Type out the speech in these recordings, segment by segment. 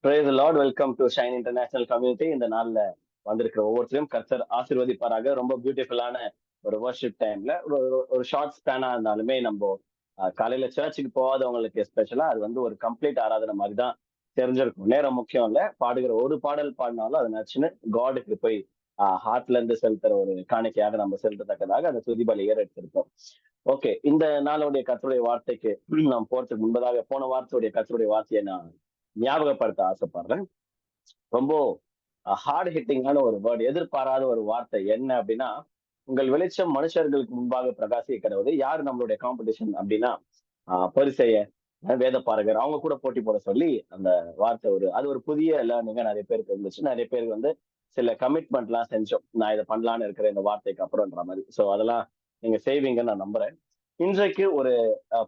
Praise the Lord. Welcome to Shine International Community. இந்த நாள்ல வந்திருக்கிற ஒவ்வொருத்தரையும் கர்த்தர் ஆசீர்வதிப்பாராக. ரொம்ப பியூட்டிஃபுல்லான ஒரு வர்ஷிப் டைம்ல ஒரு ஷார்ட் ஸ்பேனா இருந்தாலுமே நம்ம காலையில சர்ச்சுக்கு போகாதவங்களுக்கு எஸ்பெஷலா அது வந்து ஒரு கம்ப்ளீட் ஆராதனை மாதிரி தான் தெரிஞ்சிருக்கும். நேரம் முக்கியம் இல்ல, பாடுகிற ஒரு பாடல் பாடினாலும் அதை நினைச்சுன்னு காடுக்கு போய் ஹார்ட்ல இருந்து செலுத்துற ஒரு காணிக்கையாக நம்ம செலுத்தத்தக்கதாக அந்த துதிபலி ஏறெடுத்திருக்கோம். ஓகே, இந்த நாளுடைய கர்த்தருடைய வார்த்தைக்கு நாம் போறதுக்கு முன்பதாக போன வார்த்தையுடைய கர்த்தருடைய வார்த்தையை நான் ஞாபகப்படுத்த ஆசைப்படுறேன். ரொம்ப ஹார்ட் ஹிட்டிங்கான ஒரு வேர்டு, எதிர்பாராத ஒரு வார்த்தை என்ன அப்படின்னா, உங்கள் வெளிச்சம் மனுஷர்களுக்கு முன்பாக பிரகாசிக்க கடவுது. யார் நம்மளுடைய காம்படிஷன் அப்படின்னா பரிசேயர், வேத பாரகர், அவங்க கூட போட்டி போட சொல்லி அந்த வார்த்தை அது ஒரு புதிய லேர்னிங்கா நிறைய பேருக்கு இருந்துச்சு. நிறைய பேருக்கு வந்து சில கமிட்மெண்ட் எல்லாம் செஞ்சோம், நான் இதை பண்ணலான்னு இருக்கிறேன் இந்த வார்த்தைக்கு அப்புறம்ன்ற மாதிரி. ஸோ அதெல்லாம் நீங்க செய்வீங்கன்னு நான் நம்புறேன். இன்றைக்கு ஒரு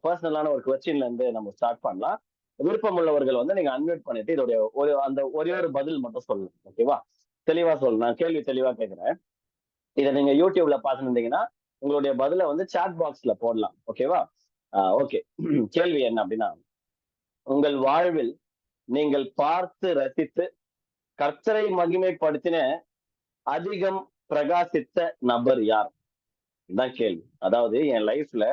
பர்சனலான ஒரு கொஸ்டின்ல இருந்து நம்ம ஸ்டார்ட் பண்ணலாம். விருப்பம் உள்ளவர்கள் வந்து நீங்க அன்மியூட் பண்ணிட்டு இதோடைய ஒரே ஒரு பதில் மட்டும் சொல்லணும். ஓகேவா? தெளிவா சொல்லணும். நான் கேள்வி தெளிவா கேட்கிறேன். இதை நீங்க யூடியூப்ல பார்த்துருந்தீங்கன்னா உங்களுடைய பதில வந்து சாட் பாக்ஸ்ல போடலாம். ஓகேவா? ஓகே. கேள்வி என்ன அப்படின்னா, உங்கள் வாழ்வில் நீங்கள் பார்த்து ரசித்து கர்த்தரை மகிமைப்படுத்தின அதிகம் பிரகாசித்த நபர் யார்? இதுதான் கேள்வி. அதாவது என் லைஃப்ல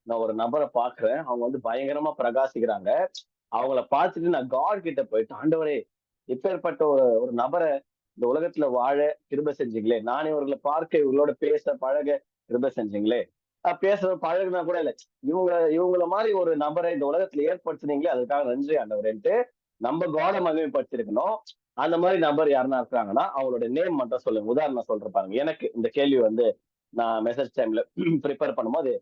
நான் ஒரு நபரை பாக்குறேன், அவங்க வந்து பயங்கரமா பிரகாசிக்கிறாங்க. அவங்கள பார்த்துட்டு நான் காட் கிட்ட போயிட்டு, ஆண்டவரே இப்பேற்பட்ட ஒரு நபரை இந்த உலகத்துல வாழ கிருபை செஞ்சீங்களே, நான் இவர்களை பார்க்க இவங்களோட பேச பழக கிருபை செஞ்சீங்களே, பேசுறது பழகுனா கூட இல்ல, இவங்கள மாதிரி ஒரு நபரை இந்த உலகத்துல ஏற்படுத்தினீங்களே, அதுக்காக நன்றி ஆண்டவரேன்ட்டு நம்ம காட மகிமைப்படுத்திருக்கணும். அந்த மாதிரி நபர் யாருன்னா இருக்காங்கன்னா அவங்களோட நேம் மட்டும் சொல்லுங்க. உதாரணம் சொல்ற பாருங்க. எனக்கு இந்த கேள்வி வந்து நான் மெசேஜ் டைம்ல ப்ரிப்பேர் பண்ணும்போது,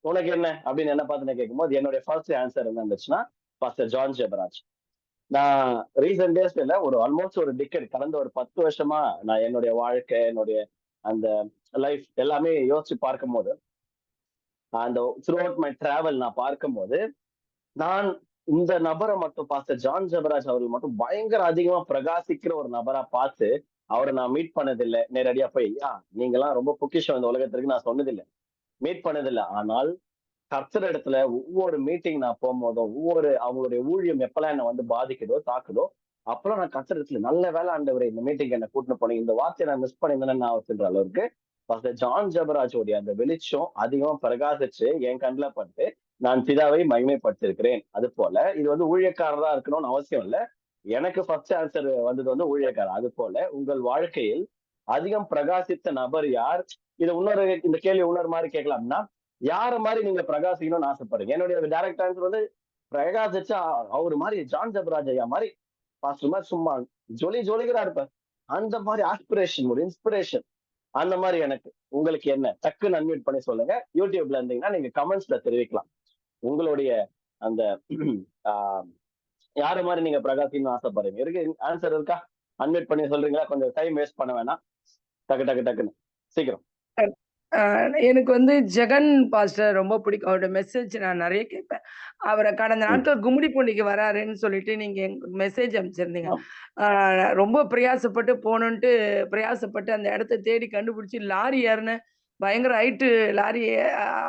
உனக்கு என்ன அப்படின்னு என்ன பார்த்து கேட்கும்போது என்னுடைய ஃபர்ஸ்ட் ஆன்சர் என்ன இருந்துச்சுன்னா, பாஸ்டர் ஜான் ஜெபராஜ். நான் ரீசெண்ட் டேஸ்ல ஒரு ஆல்மோஸ்ட் ஒரு டிக்கெட் கடந்த ஒரு 10 வருஷமா நான் என்னுடைய வாழ்க்கை, என்னுடைய அந்த லைஃப் எல்லாமே யோசிச்சு பார்க்கும்போது, அந்த த்ரூ அவுட் மை டிராவல் நான் பார்க்கும்போது, நான் இந்த நபரை மட்டும் பாஸ்டர் ஜான் ஜெபராஜ் அவர்கள் மட்டும் பயங்கர அதிகமா பிரகாசிக்கிற ஒரு நபரா பார்த்து அவரை நான் மீட் பண்ணதில்லை. நேரடியா போய் நீங்க எல்லாம் ரொம்ப பொக்கிஷம் இந்த உலகத்திற்கு நான் சொன்னதில்லை, மீட் பண்ணதில்லை. ஆனால் கர்த்தர் இடத்துல ஒவ்வொரு மீட்டிங் நான் போகும்போதும், அவங்களுடைய ஊழியம் எப்பெல்லாம் என்ன வந்து பாதிக்குதோ தாக்குதோ, அப்பெல்லாம் நான் கர்த்தர் இடத்துல நல்ல வேலை ஆண்டவரே இந்த மீட்டிங் என்ன கூட்டிட்டு போனீங்க, இந்த வார்த்தையை நான் மிஸ் பண்ணியிருந்தேன்னு நான் சொல்ற அளவுக்கு பாஸ்டர் ஜான் ஜெபராஜோடைய அந்த வெளிச்சம் அதிகமா பிரகாசிச்சு என் கண்ணில் பட்டு நான் பிதாவை மகிமைப்படுத்திருக்கிறேன். அது போல இது வந்து ஊழியக்காரரா இருக்கணும்னு அவசியம் இல்லை. எனக்கு ஃபர்ஸ்ட் ஆன்சர் வந்தது வந்து ஊழியக்காரர். அது போல உங்கள் வாழ்க்கையில் அதிகம் பிரகாசித்த நபர் யார்? இது இந்த கேள்வி இன்னொரு மாதிரி கேட்கலாம்னா, யார மாதிரி நீங்க பிரகாசிக்கணும்னு ஆசைப்படுறீங்க? என்னுடைய டைரக்ட் ஆன்சர் வந்து பிரகாசிச்சா அவரு மாதிரி ஜான் ஜெபராஜ் ஐயா மாதிரி பாஸ்டர் மாதிரி சும்மா ஜொலிகிறா இருப்பார். அந்த மாதிரி ஆஸ்பிரேஷன், ஒரு இன்ஸ்பிரேஷன் அந்த மாதிரி எனக்கு. உங்களுக்கு என்ன? டக்குன்னு அன்மியூட் பண்ணி சொல்லுங்க. யூடியூப்ல இருந்தீங்கன்னா நீங்க கமெண்ட்ஸ்ல தெரிவிக்கலாம். உங்களுடைய அந்த யாரு மாதிரி நீங்க பிரகாசிக்கணும்னு ஆசைப்படுறீங்க? இருக்கு ஆன்சர் இருக்கா? அன்மியூட் பண்ணி சொல்றீங்களா? கொஞ்சம் டைம் வேஸ்ட் பண்ண வேணாம். டக்குன்னு சீக்கிரம். எனக்கு வந்து ஜெகன் பாஸ்டர் ரொம்ப பிடிக்கும். அவரோட மெசேஜ் நான் நிறைய கேட்பேன். அவரை கடந்த நாட்கள் கும்மிடிப்பூண்டிக்கு வராருன்னு சொல்லிட்டு நீங்க மெசேஜ் அனுப்பிச்சிருந்தீங்க. ரொம்ப பிரயாசப்பட்டு போகணுன்ட்டு பிரயாசப்பட்டு அந்த இடத்த தேடி கண்டுபிடிச்சி லாரி ஏறின பயங்கர ஹைட்டு லாரி,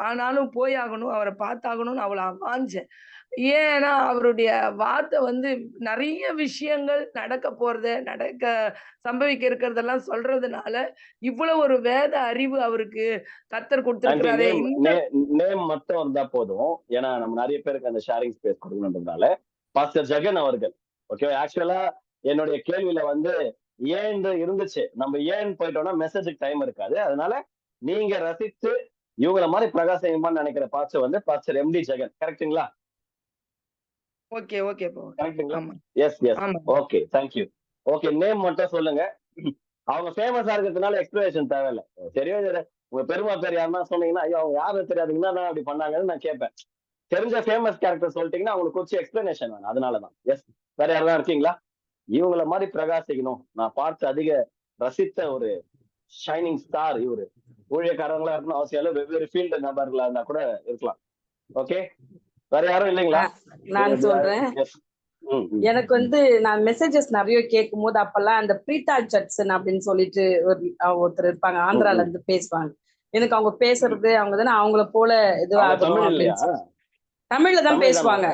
ஆனாலும் போய் ஆகணும், அவரை பார்த்தாகணும்னு அவ்வளோ வாஞ்சேன். ஏன்னா அவருடைய வார்த்தை வந்து நிறைய விஷயங்கள் சம்பவிக்க இருக்கிறதெல்லாம் சொல்றதுனால இவ்வளவு ஒரு வேத அறிவு அவருக்கு கர்த்தர் கொடுத்திருக்கிறாரே. நேம் மட்டும் இருந்தா போதும், ஏன்னா நம்ம நிறைய பேருக்கு அந்த ஷேரிங் ஸ்பேஸ் கொடுக்கணுன்றதுனால. பாஸ்டர் ஜெகன் அவர்கள். ஓகே, ஆக்சுவலா என்னுடைய கேள்வியில வந்து ஏன் இருந்துச்சு, நம்ம ஏன் போயிட்டோம்னா மெசேஜுக்கு டைம் இருக்காது. அதனால நீங்க ரசித்து இவங்கள மாதிரி பிரகாசமான்னு நினைக்கிற பாஸ்டர் வந்து பாஸ்டர் எம்டி ஜெகன். கரெக்ட்டுங்களா? ஓகே ஓகே கரெக்ட்டுங்களா? Yes yes. Okay, thank you. Okay, name மட்டும் சொல்லுங்க. அவங்க ஃபேமஸா இருக்கிறதுனால எக்ஸ்பிளனேஷன் தேவையில்லை. தெரியும், உங்க பெருமா பேர் யாருன்னா சொன்னீங்கன்னா ஐயோ அவங்க யாரும் தெரியாதுங்கன்னா அப்படி பண்ணாங்கன்னு நான் கேட்பேன். தெரிஞ்ச ஃபேமஸ் கேரக்டர் சொல்லிட்டீங்கன்னா அவங்களுக்கு கொஞ்சம் எக்ஸ்பிளனேஷன் வேணும். அதனாலதான். எஸ், வேற யாரெல்லாம் இருக்கீங்களா? இவங்கள மாதிரி பிரகாசிக்கணும், நான் பார்த்து அதிக ரசித்த ஒரு ஷைனிங் ஸ்டார் இவரு. ஊழியக்காரங்களா இருக்கணும் அவசியம் இல்லை, வெவ்வேறு ஃபீல்டு நபர்களா இருந்தா கூட இருக்கலாம். ஓகே, வேற யாரும் இல்லைங்களா? நான் சொல்றேன். எனக்கு வந்து நான் மெசேஜஸ் நிறைய கேட்கும் போது அப்பெல்லாம் அந்த பிரீதா ஜட்சன் அப்படின்னு சொல்லிட்டு ஒருத்தர் இருப்பாங்க, ஆந்திரால இருந்து பேசுவாங்க. எனக்கு அவங்க பேசுறது அவங்க தானே அவங்கள போல இதுவா தமிழ்ல தான் பேசுவாங்க.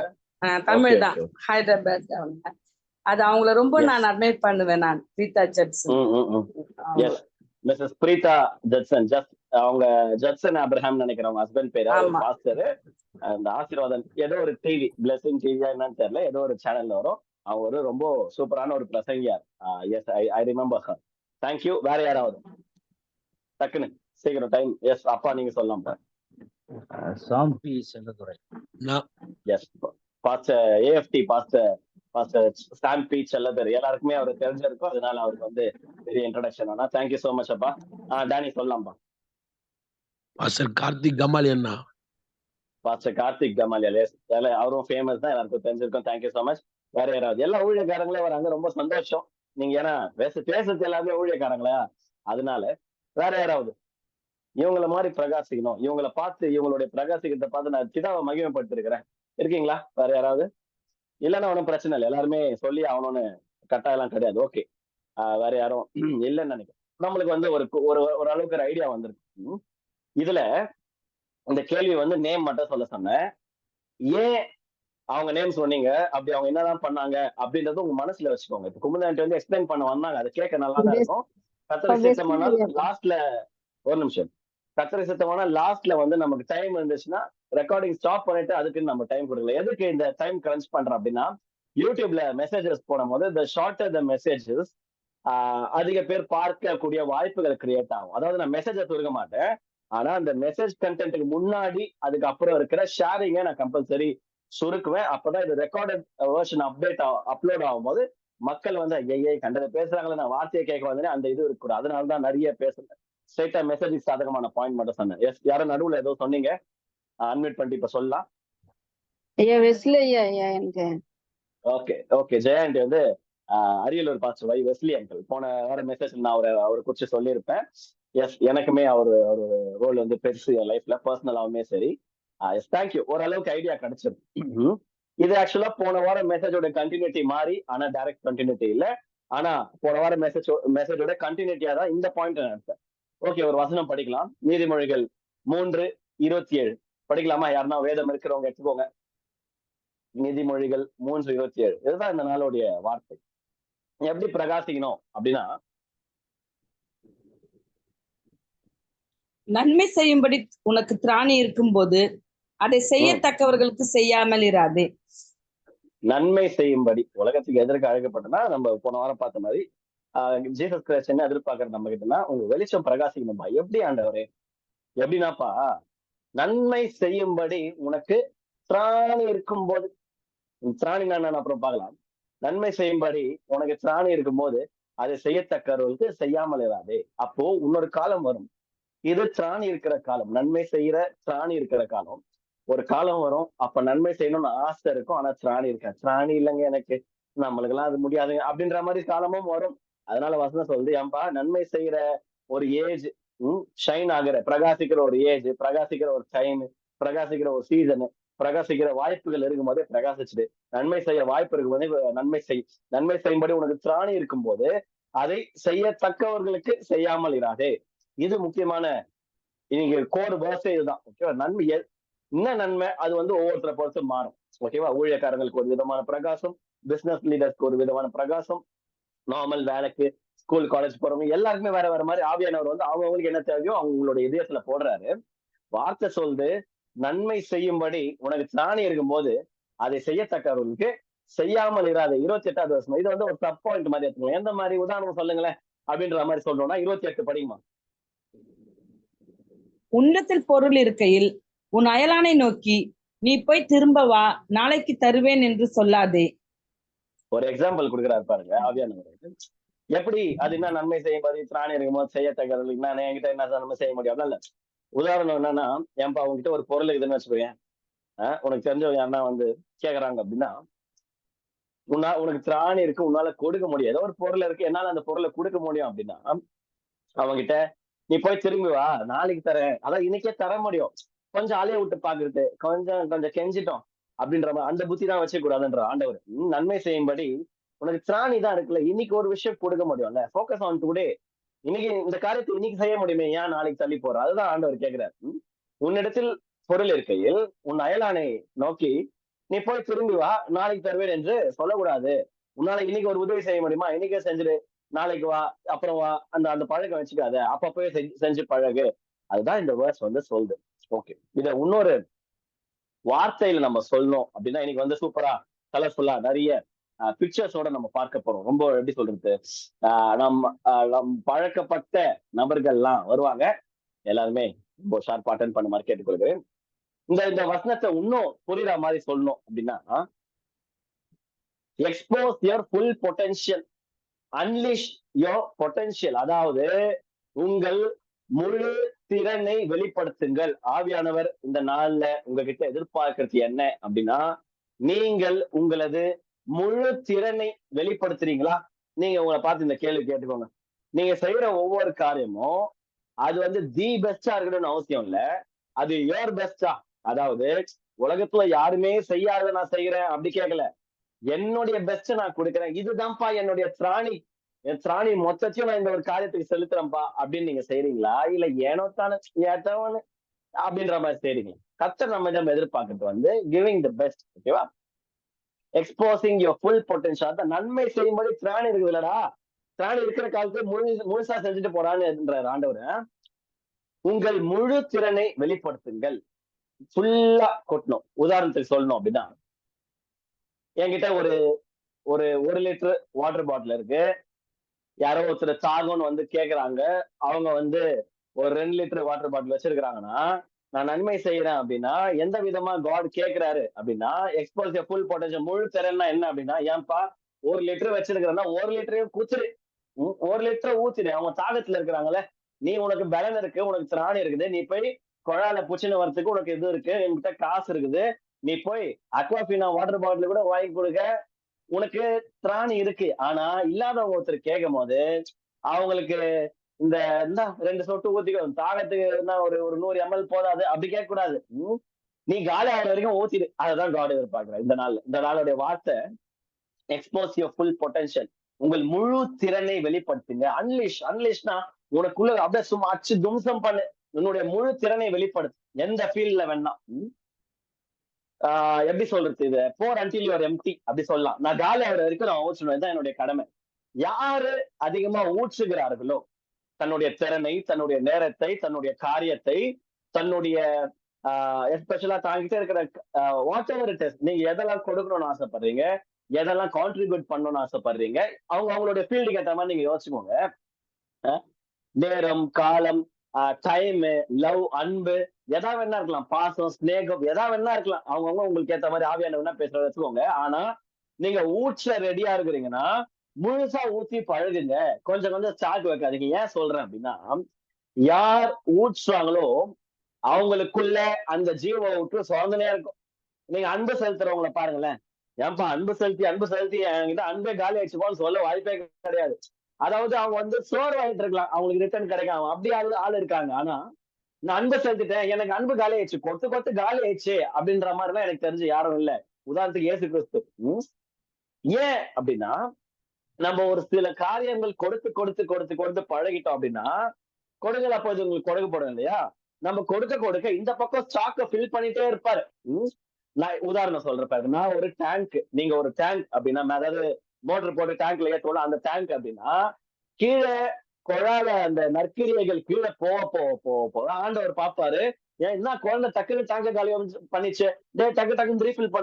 தமிழ் தான், ஹைதராபாத். அது அவங்கள ரொம்ப எஸ் நான் அட்மைர் பண்ணுவேன் நான், Preetha Judson. Yes Mrs Preetha Judson. அவங்க ஜட்சன் அப்ரஹாம் நினைக்கிறேன் அவங்க ஹஸ்பண்ட் பேரு. அவர் ஆமா. பாஸ்டர். அந்த ஆசீர்வாதம் ஏதோ ஒரு டிவி, பிளஸிங் டிவியா என்னன்னு தெரியல, ஏதோ ஒரு சேனல்ல வரும். அவங்க ஒரு ரொம்ப சூப்பரான ஒரு பிரசங்கியார். Yes, I remember her. Thank you. வேற யாராவது டக்குன்னு சீக்கிரம் டைம். எஸ் அப்பா நீங்க சொல்லலாம். Sam P Chelladurai. Yes pastor AFT pastor Sam P Chelladurai. எல்லாருக்குமே அவர் தெரிஞ்சிருக்கும், அதனால அவருக்கு வந்து பெரிய இன்ட்ரோடக்ஷன் ஆனா. தேங்க்யூ சோ மச் அப்பா. டேனி சொல்லலாம்ப்பா. பாஸ்டர் கார்த்திக் கமாலியண்ணா. பாஸ்டர் கார்த்திக் கமாலியல். எஸ், அவரும் ஃபேமஸ் தான், எல்லாருக்கும் தெரிஞ்சிருக்கும். Thank you so much. வேற யாராவது? எல்லா ஊழியக்காரங்களே வராங்க, ரொம்ப சந்தோஷம். நீங்க ஏன்னா பேசுறது எல்லாமே ஊழியக்காரங்களா, அதனால வேற யாராவது இவங்கள மாதிரி பிரகாசிக்கணும், இவங்களை பார்த்து இவங்களுடைய பிரகாசிக்கத்தை பார்த்து நான் பிதாவை மகிமைப்பட்டிருக்கிறேன், இருக்கீங்களா? வேற யாராவது? இல்லைன்னா ஒன்றும் பிரச்சனை இல்லை, எல்லாருமே சொல்லி ஆகணும்னு கட்டாயம்லாம் கிடையாது. ஓகே, வேற யாரும் இல்லைன்னு நினைக்கிறேன். நம்மளுக்கு வந்து ஒரு அளவுக்கு ஒரு ஐடியா வந்திருக்கு. இதுல இந்த கேள்வி வந்து நேம் மட்டும் சொல்ல சொன்னேன். ஏன் அவங்க நேம் சொன்னீங்க, அப்படி அவங்க என்னதான் பண்ணாங்க அப்படின்றது உங்க மனசுல வச்சுக்கோங்க. இப்ப குமுதாண்டி வந்து எக்ஸ்பிளைன் பண்ண வந்தாங்க, அது கேட்க நல்லா தான் இருக்கும். கத்தரை சித்தமானால் லாஸ்ட்ல ஒரு நிமிஷம், கத்தரை சித்தமானால் லாஸ்ட்ல வந்து நமக்கு டைம் இருந்துச்சுன்னா ரெக்கார்டிங் ஸ்டாப் பண்ணிட்டு அதுக்குன்னு நம்ம டைம் கொடுக்கல. எதுக்கு இந்த டைம் கிரன்ச் பண்றோம் அப்படின்னா, யூடியூப்ல மெசேஜஸ் போடும்போது த ஷார்ட்டர் த மெசேஜஸ் அதிக பேர் பார்க்கக்கூடிய வாய்ப்புகள் கிரியேட் ஆகும். அதாவது நான் மெசேஜை சுருக்க மாட்டேன், ஆனா அந்த மெசேஜ் கண்டென்ட்டுக்கு முன்னாடி அதுக்கு அப்புறம் இருக்கிற ஷேரிங்கை நான் கம்பல்சரி சுருக்குவேன். அப்பதான் இது ரெக்கார்டட் வெர்ஷன் அப்லோட் ஆகும்போது மக்கள் வந்து ஐயே கண்டதை பேசுறாங்களே, நான் வார்த்தையை கேட்க வந்தேன், அந்த இது இருக்கு. அதனாலதான் நிறைய பேசுறேன். ஸ்ட்ரைட்டா மெசேஜ் சாதகமான பாயிண்ட் மட்டும் சொன்னேன். எஸ், யாரும் நடுவுல ஏதோ சொன்னீங்க, அன்மியூட் பண்ணிட்டு இப்ப சொல்லலாம். ஓகே ஜெயந்தி வந்து அரியலூர் பாஸ்டர் வை வெஸ்லி அங்கிள். போன வேற மெசேஜ் நான் அவரை குறிச்சு சொல்லியிருப்பேன். எஸ், எனக்குமே அவர் ரோல் வந்து பெருசு என் லைஃப்ல, பர்சனலாவுமே சரி. S, thank you. ஓரளவுக்கு ஐடியா கிடைச்சிருக்கு. இது ஆக்சுவலா போன வாரம் மெசேஜோட கண்டினியூட்டி மாறி, ஆனா டைரக்ட் கண்டினியூட்டி இல்ல. ஆனா போன வாரம் மெசேஜோட கண்டினியூட்டியா தான் இந்த பாயிண்ட் நினைச்சேன். ஓகே, ஒரு வசனம் படிக்கலாம். நீதிமொழிகள் 3:27 படிக்கலாமா? யாருன்னா வேதம் இருக்கிறவங்க எடுத்துக்கோங்க. நீதிமொழிகள் 3:27. இதுதான் இந்த நாளுடைய வார்த்தை. எப்படி பிரகாசிக்கணும் அப்படின்னா, நன்மை செய்யும்படி உனக்கு திராணி இருக்கும்போது அதை செய்யத்தக்கவர்களுக்கு செய்யாமல் இராதே. நன்மை செய்யும்படி உலகத்துக்கு எதற்கு அழைக்கப்பட்டனா, நம்ம போன வாரம் பார்த்த மாதிரி ஜீசஸ் கிரைஸ்ட் என்ன எதிர்பார்க்கறது நம்ம கிட்டனா, உங்க வெளிச்சம் பிரகாசிக்கணும்பா. எப்படி ஆண்டவரே? எப்படின்னாப்பா, நன்மை செய்யும்படி உனக்கு திராணி இருக்கும்போது, திராணி நான் அப்புறம் பார்க்கலாம். நன்மை செய்யும்படி உனக்கு திராணி இருக்கும்போது அதை செய்யத்தக்கவர்களுக்கு செய்யாமல் இராதே. அப்போ இன்னொரு காலம் வரும், இது திராணி இருக்கிற காலம், நன்மை செய்யற திராணி இருக்கிற காலம். ஒரு காலம் வரும், அப்ப நன்மை செய்யணும்னு ஆசை இருக்கும், ஆனா திராணி இருக்க, திராணி இல்லைங்க எனக்கு, நம்மளுக்கு எல்லாம் அது முடியாதுங்க அப்படின்ற மாதிரி காலமும் வரும். அதனால வசனம் சொல்லுது, ஏன்பா நன்மை செய்யற ஒரு ஏஜ், ஷைன் ஆகிற பிரகாசிக்கிற ஒரு ஏஜ், பிரகாசிக்கிற ஒரு டைம், பிரகாசிக்கிற ஒரு சீசன், பிரகாசிக்கிற வாய்ப்புகள் இருக்கும்போதே பிரகாசிச்சுட்டு, நன்மை செய்ய வாய்ப்பு இருக்கும்போதே நன்மை செய்யும்படி உனக்கு திராணி இருக்கும்போது அதை செய்யத்தக்கவர்களுக்கு செய்யாமல் இராதே. இது முக்கியமான இன்னைக்கு கோர் வேர்ஸே இதுதான். ஓகேவா? நன்மை என்ன நன்மை, அது வந்து ஒவ்வொருத்தரை பொறுத்து மாறும். ஓகேவா? ஊழியக்காரங்களுக்கு ஒரு விதமான பிரகாசம், பிசினஸ் லீடர்ஸ்க்கு ஒரு விதமான பிரகாசம், நார்மல் வேலைக்கு ஸ்கூல் காலேஜ் போறவங்க எல்லாருக்குமே வேற வேற மாதிரி ஆவியானவர் வந்து அவங்களுக்கு என்ன தேவையோ அவங்களோட இதயத்துல போடுறாரு. வார்த்தை சொல்லுது, நன்மை செய்யும்படி உனக்கு திராணி இருக்கும்போது அதை செய்யத்தக்கவர்களுக்கு செய்யாமல் இராது. 28வது வருஷம் இது வந்து ஒரு சப் பாயிண்ட் மாதிரி எடுத்துக்கலாம். எந்த மாதிரி உதாரணம் சொல்லுங்களேன் அப்படின்ற மாதிரி சொல்றோம்னா 28 படிக்குமா. உன்னத்தில் பொருள் இருக்கையில் உன் அயலானை நோக்கி நீ போய் திரும்ப வா, நாளைக்கு தருவேன் என்று சொல்லாதே. ஒரு எக்ஸாம்பிள் கொடுக்குறாரு பாருங்க ஆவியானவர். எப்படி அது என்ன நன்மை செய்யும்போது திராணி இருக்கும்போது செய்யத்தக்கவர்களுக்கு நான் என்கிட்ட என்ன நன்மை செய்ய முடியும் இல்ல. உதாரணம் என்னன்னா, ஏன்பா உங்ககிட்ட ஒரு பொருள் இருக்குதுன்னு வச்சுக்கோங்க, உனக்கு தெரிஞ்சவங்க யாருன்னா வந்து கேக்குறாங்க அப்படின்னா, உனக்கு திராணி இருக்கு, உன்னால கொடுக்க முடியும், ஏதோ ஒரு பொருள் இருக்கு, என்னால அந்த பொருளை கொடுக்க முடியும் அப்படின்னா, அவங்கிட்ட நீ போய் திரும்பி வா, நாளைக்கு தரேன், அதான் இன்னைக்கே தர முடியும், கொஞ்சம் அலைய விட்டு பாக்குறது, கொஞ்சம் கெஞ்சிட்டோம் அப்படின்ற மாதிரி அந்த புத்தி தான் வச்சுக்க கூடாதுன்ற ஆண்டவர். நன்மை செய்யும்படி உனக்கு திராணி தான் இருக்குல்ல, இன்னைக்கு ஒரு விஷயம் கொடுக்க முடியும்ல, ஃபோக்கஸ் ஆன் டுடே. இன்னைக்கு இந்த காரியத்தை இன்னைக்கு செய்ய முடியுமே, ஏன் நாளைக்கு தள்ளி போற? அதுதான் ஆண்டவர் கேட்கிறார். உன்னிடத்தில் பொருள் இருக்கையில் உன் அயலானை நோக்கி நீ போய் திரும்பி வா, நாளைக்கு தருவேன் என்று சொல்லக்கூடாது. உன்னால இன்னைக்கு ஒரு உதவி செய்ய முடியுமா, இன்னைக்கே செஞ்சுடு, நாளைக்கு வா, அப்புறம் வா, அந்த அந்த பழக்கம் வச்சுக்காத, அப்பப்பவே செஞ்சு பழகு. அதுதான் இந்த வேர்ஸ் வந்து சொல்லுது. ஓகே, இத இன்னொரு வார்த்தையில நம்ம சொல்லணும் அப்படின்னா, இன்னைக்கு வந்து சூப்பரா கலர்ஃபுல்லா நிறைய பிக்சர்ஸோட நம்ம பார்க்க போறோம். ரொம்ப எப்படி சொல்றது, நம் பழக்கப்பட்ட நபர்கள்லாம் வருவாங்க. எல்லாருமே ரொம்ப ஷார்ப் அட்டன் பண்ண மாதிரி கேட்டுக்கொள்கிறேன். இந்த இந்த வசனத்தை இன்னும் புரியுற மாதிரி சொல்லணும் அப்படின்னா, expose your full potential, unleash your potential. அதாவது உங்கள் முழு திறனை வெளிப்படுத்துங்கள். ஆவியானவர் இந்த நாள்ல உங்ககிட்ட எதிர்பார்க்கிறது என்ன அப்படின்னா, நீங்கள் உங்களது முழு திறனை வெளிப்படுத்துறீங்களா? நீங்க உங்களை பார்த்து இந்த கேள்வி கேட்டுக்கோங்க. நீங்க செய்யற ஒவ்வொரு காரியமும் அது வந்து தி பெஸ்டா இருக்கணும்னு அவசியம் இல்ல. அது யோர் பெஸ்டா. அதாவது உலகத்துல யாருமே செய்யாத நான் செய்யறேன் அப்படி கேட்கல. என்னுடைய பெஸ்ட் நான் கொடுக்குறேன், இதுதான்ப்பா என்னுடைய திராணி, என் திராணி மொத்தத்தையும் நான் இந்த ஒரு காரியத்துக்கு செலுத்துறேன்ப்பா அப்படின்னு நீங்க செய்றீங்களா? இல்ல ஏனோ தானே ஏத்தவனு அப்படின்ற மாதிரி செய்றீங்களா? கர்த்தர் நம்ம எதிர்பார்க்கறது வந்து கிவிங் தி பெஸ்ட். ஓகேவா? Exposing your full potential. அந்த நன்மை செய்யும்போது திராணி இருக்குது இல்லடா, திராணி இருக்கிற காலத்துல முழுசா செஞ்சுட்டு போறான்னு ஆண்டவர். உங்கள் முழு திறனை வெளிப்படுத்துங்கள். ஃபுல்லா கொட்டணும். உதாரணத்துக்கு சொல்லணும் அப்படின்னா, என்கிட்ட ஒரு ஒரு 1 லிட்டர் வாட்டர் பாட்டில் இருக்கு. யாரோ ஒருத்தர் தாகம்னு வந்து கேக்குறாங்க. அவங்க வந்து ஒரு 2 லிட்டர் வாட்டர் பாட்டில் வச்சிருக்கிறாங்கன்னா, நான் நன்மை செய்யறேன் அப்படின்னா எந்த விதமா காட் கேட்கிறாரு அப்படின்னா, எக்ஸ்போஸ் யுவர் ஃபுல் பொட்டன்ஷியல். முழு திறன்னா என்ன அப்படின்னா, ஏன்பா 1 லிட்டர் வச்சிருக்கிறேன்னா 1 லிட்டரையும் குத்துரு, 1 லிட்டர் ஊத்திடு. அவங்க தாகத்துல இருக்கிறாங்கல்ல, நீ உனக்கு பலன் இருக்கு, உனக்கு திராணி இருக்குது, நீ போய் குழாயில புச்சுன்னு வரதுக்கு உனக்கு இது இருக்கு, என்கிட்ட காசு இருக்குது, நீ போய் அக்வாஃபினா வாட்டர் பாட்டில் கூட வாங்கி கொடுக்க உனக்கு திராணி இருக்கு. ஆனா இல்லாதவங்க ஒருத்தர் கேட்கும் போது அவங்களுக்கு இந்த 2 சொட்டு ஊத்திக்கோ, தாகத்துக்கு ஒரு 100 ml போதாது அப்படி கேட்க கூடாது. நீ காலி ஆகிற வரைக்கும் ஊத்திடு. அதுதான் காட் எதிர்பார்க்கிறேன் இந்த நாள். இந்த நாளுடைய வார்த்தை எக்ஸ்போஸ் யுவர் ஃபுல் பொட்டன்ஷியல். உங்கள் முழு திறனை வெளிப்படுத்துங்க. அன்லிஷ்னா உனக்குள்ள அப்படியே சும்மா அச்சு தும்சம் பண்ணு. உன்னுடைய முழு திறனை வெளிப்படுத்து, எந்த ஃபீல்ட்ல வேணா. எப்படி சொல்றது, இது போர் அன்டில் யூ ஆர் எம்ப்டி அப்படி சொல்லலாம். நான் காலி ஆகிற வரைக்கும் நான் ஊற்றணும், தான் என்னுடைய கடமை. யாரு அதிகமா ஊற்றுகிறார்களோ தன்னுடைய திறனை, தன்னுடைய நேரத்தை, தன்னுடைய காரியத்தை, தன்னுடைய எஸ்பெஷலா தாங்கிட்டே இருக்கிற வாட் எவர் இட் இஸ், நீங்க எதெல்லாம் கொடுக்கணும்னு ஆசைப்படுறீங்க, எதெல்லாம் கான்ட்ரிபியூட் பண்ணணும்னு ஆசைப்படுறீங்க, அவங்களுடைய ஃபீல்டுக்கு ஏற்ற மாதிரி நீங்க யோசிச்சுக்கோங்க. நேரம், காலம், டைம், லவ், அன்பு, எதா வேணா இருக்கலாம், பாசம், ஸ்நேகம், எதா வேணா இருக்கலாம். அவங்கவுங்க உங்களுக்கு ஏத்த மாதிரி ஆவியானவனா பேசுறத வச்சுக்கோங்க. ஆனா நீங்க ஊற்ற ரெடியா இருக்கிறீங்கன்னா முழுசா ஊத்தி பழகுங்க. கொஞ்சம் கொஞ்சம் ஸ்டாக் வைக்காதீங்க. ஏன் சொல்றேன் அப்படின்னா, யார் ஊற்றுறாங்களோ அவங்களுக்குள்ள அந்த ஜீவ ஊற்று சுதந்திரமா இருக்கும். நீங்க அன்பு செலுத்துறவங்களை பாருங்களேன். ஏன்பா அன்பு செலுத்தி என்கிட்ட அன்பே காலி ஆயிடுச்சுப்பான்னு சொல்ல வாய்ப்பே கிடையாது. அதாவது அவங்க வந்து சோர்வாயிட்டு இருக்கலாம், அவங்களுக்கு ரிட்டர்ன் கிடைக்காம அப்படி ஆள் இருக்காங்க. ஆனா நான் அன்பு செலுத்திட்டேன், எனக்கு அன்பு காலி ஆயிடுச்சு, கொத்து காலி ஆயிடுச்சு அப்படின்ற மாதிரிலாம் எனக்கு தெரிஞ்சு யாரும் இல்லை. உதாரணத்துக்கு இயேசு கிறிஸ்து. ஏன் அப்படின்னா, நம்ம ஒரு சில காரியங்கள் கொடுத்து பழகிட்டோம் அப்படின்னா, கொடுங்கள் அப்போது உங்களுக்கு கொடுக்கப்படும் இல்லையா? நம்ம கொடுக்க இந்த பக்கம் ஸ்டாக்க ஃபில் பண்ணிட்டே இருப்பாரு. நான் உதாரணம் சொல்றேன் பாருங்க. நான் ஒரு டேங்க், நீங்க ஒரு டேங்க் அப்படின்னா, அதாவது மோட்டர் போட்டு டேங்க்ல ஏற்றோம் அந்த டேங்க் அப்படின்னா, கீழே குழால அந்த நற்கிரியைகள் கீழே போக ஆண்டவர் பாப்பாரு. ஏன் என்ன குழந்தை டக்குன்னு டேங்க காலி பண்ணிச்சு, டக்குன்னு ரீஃபில்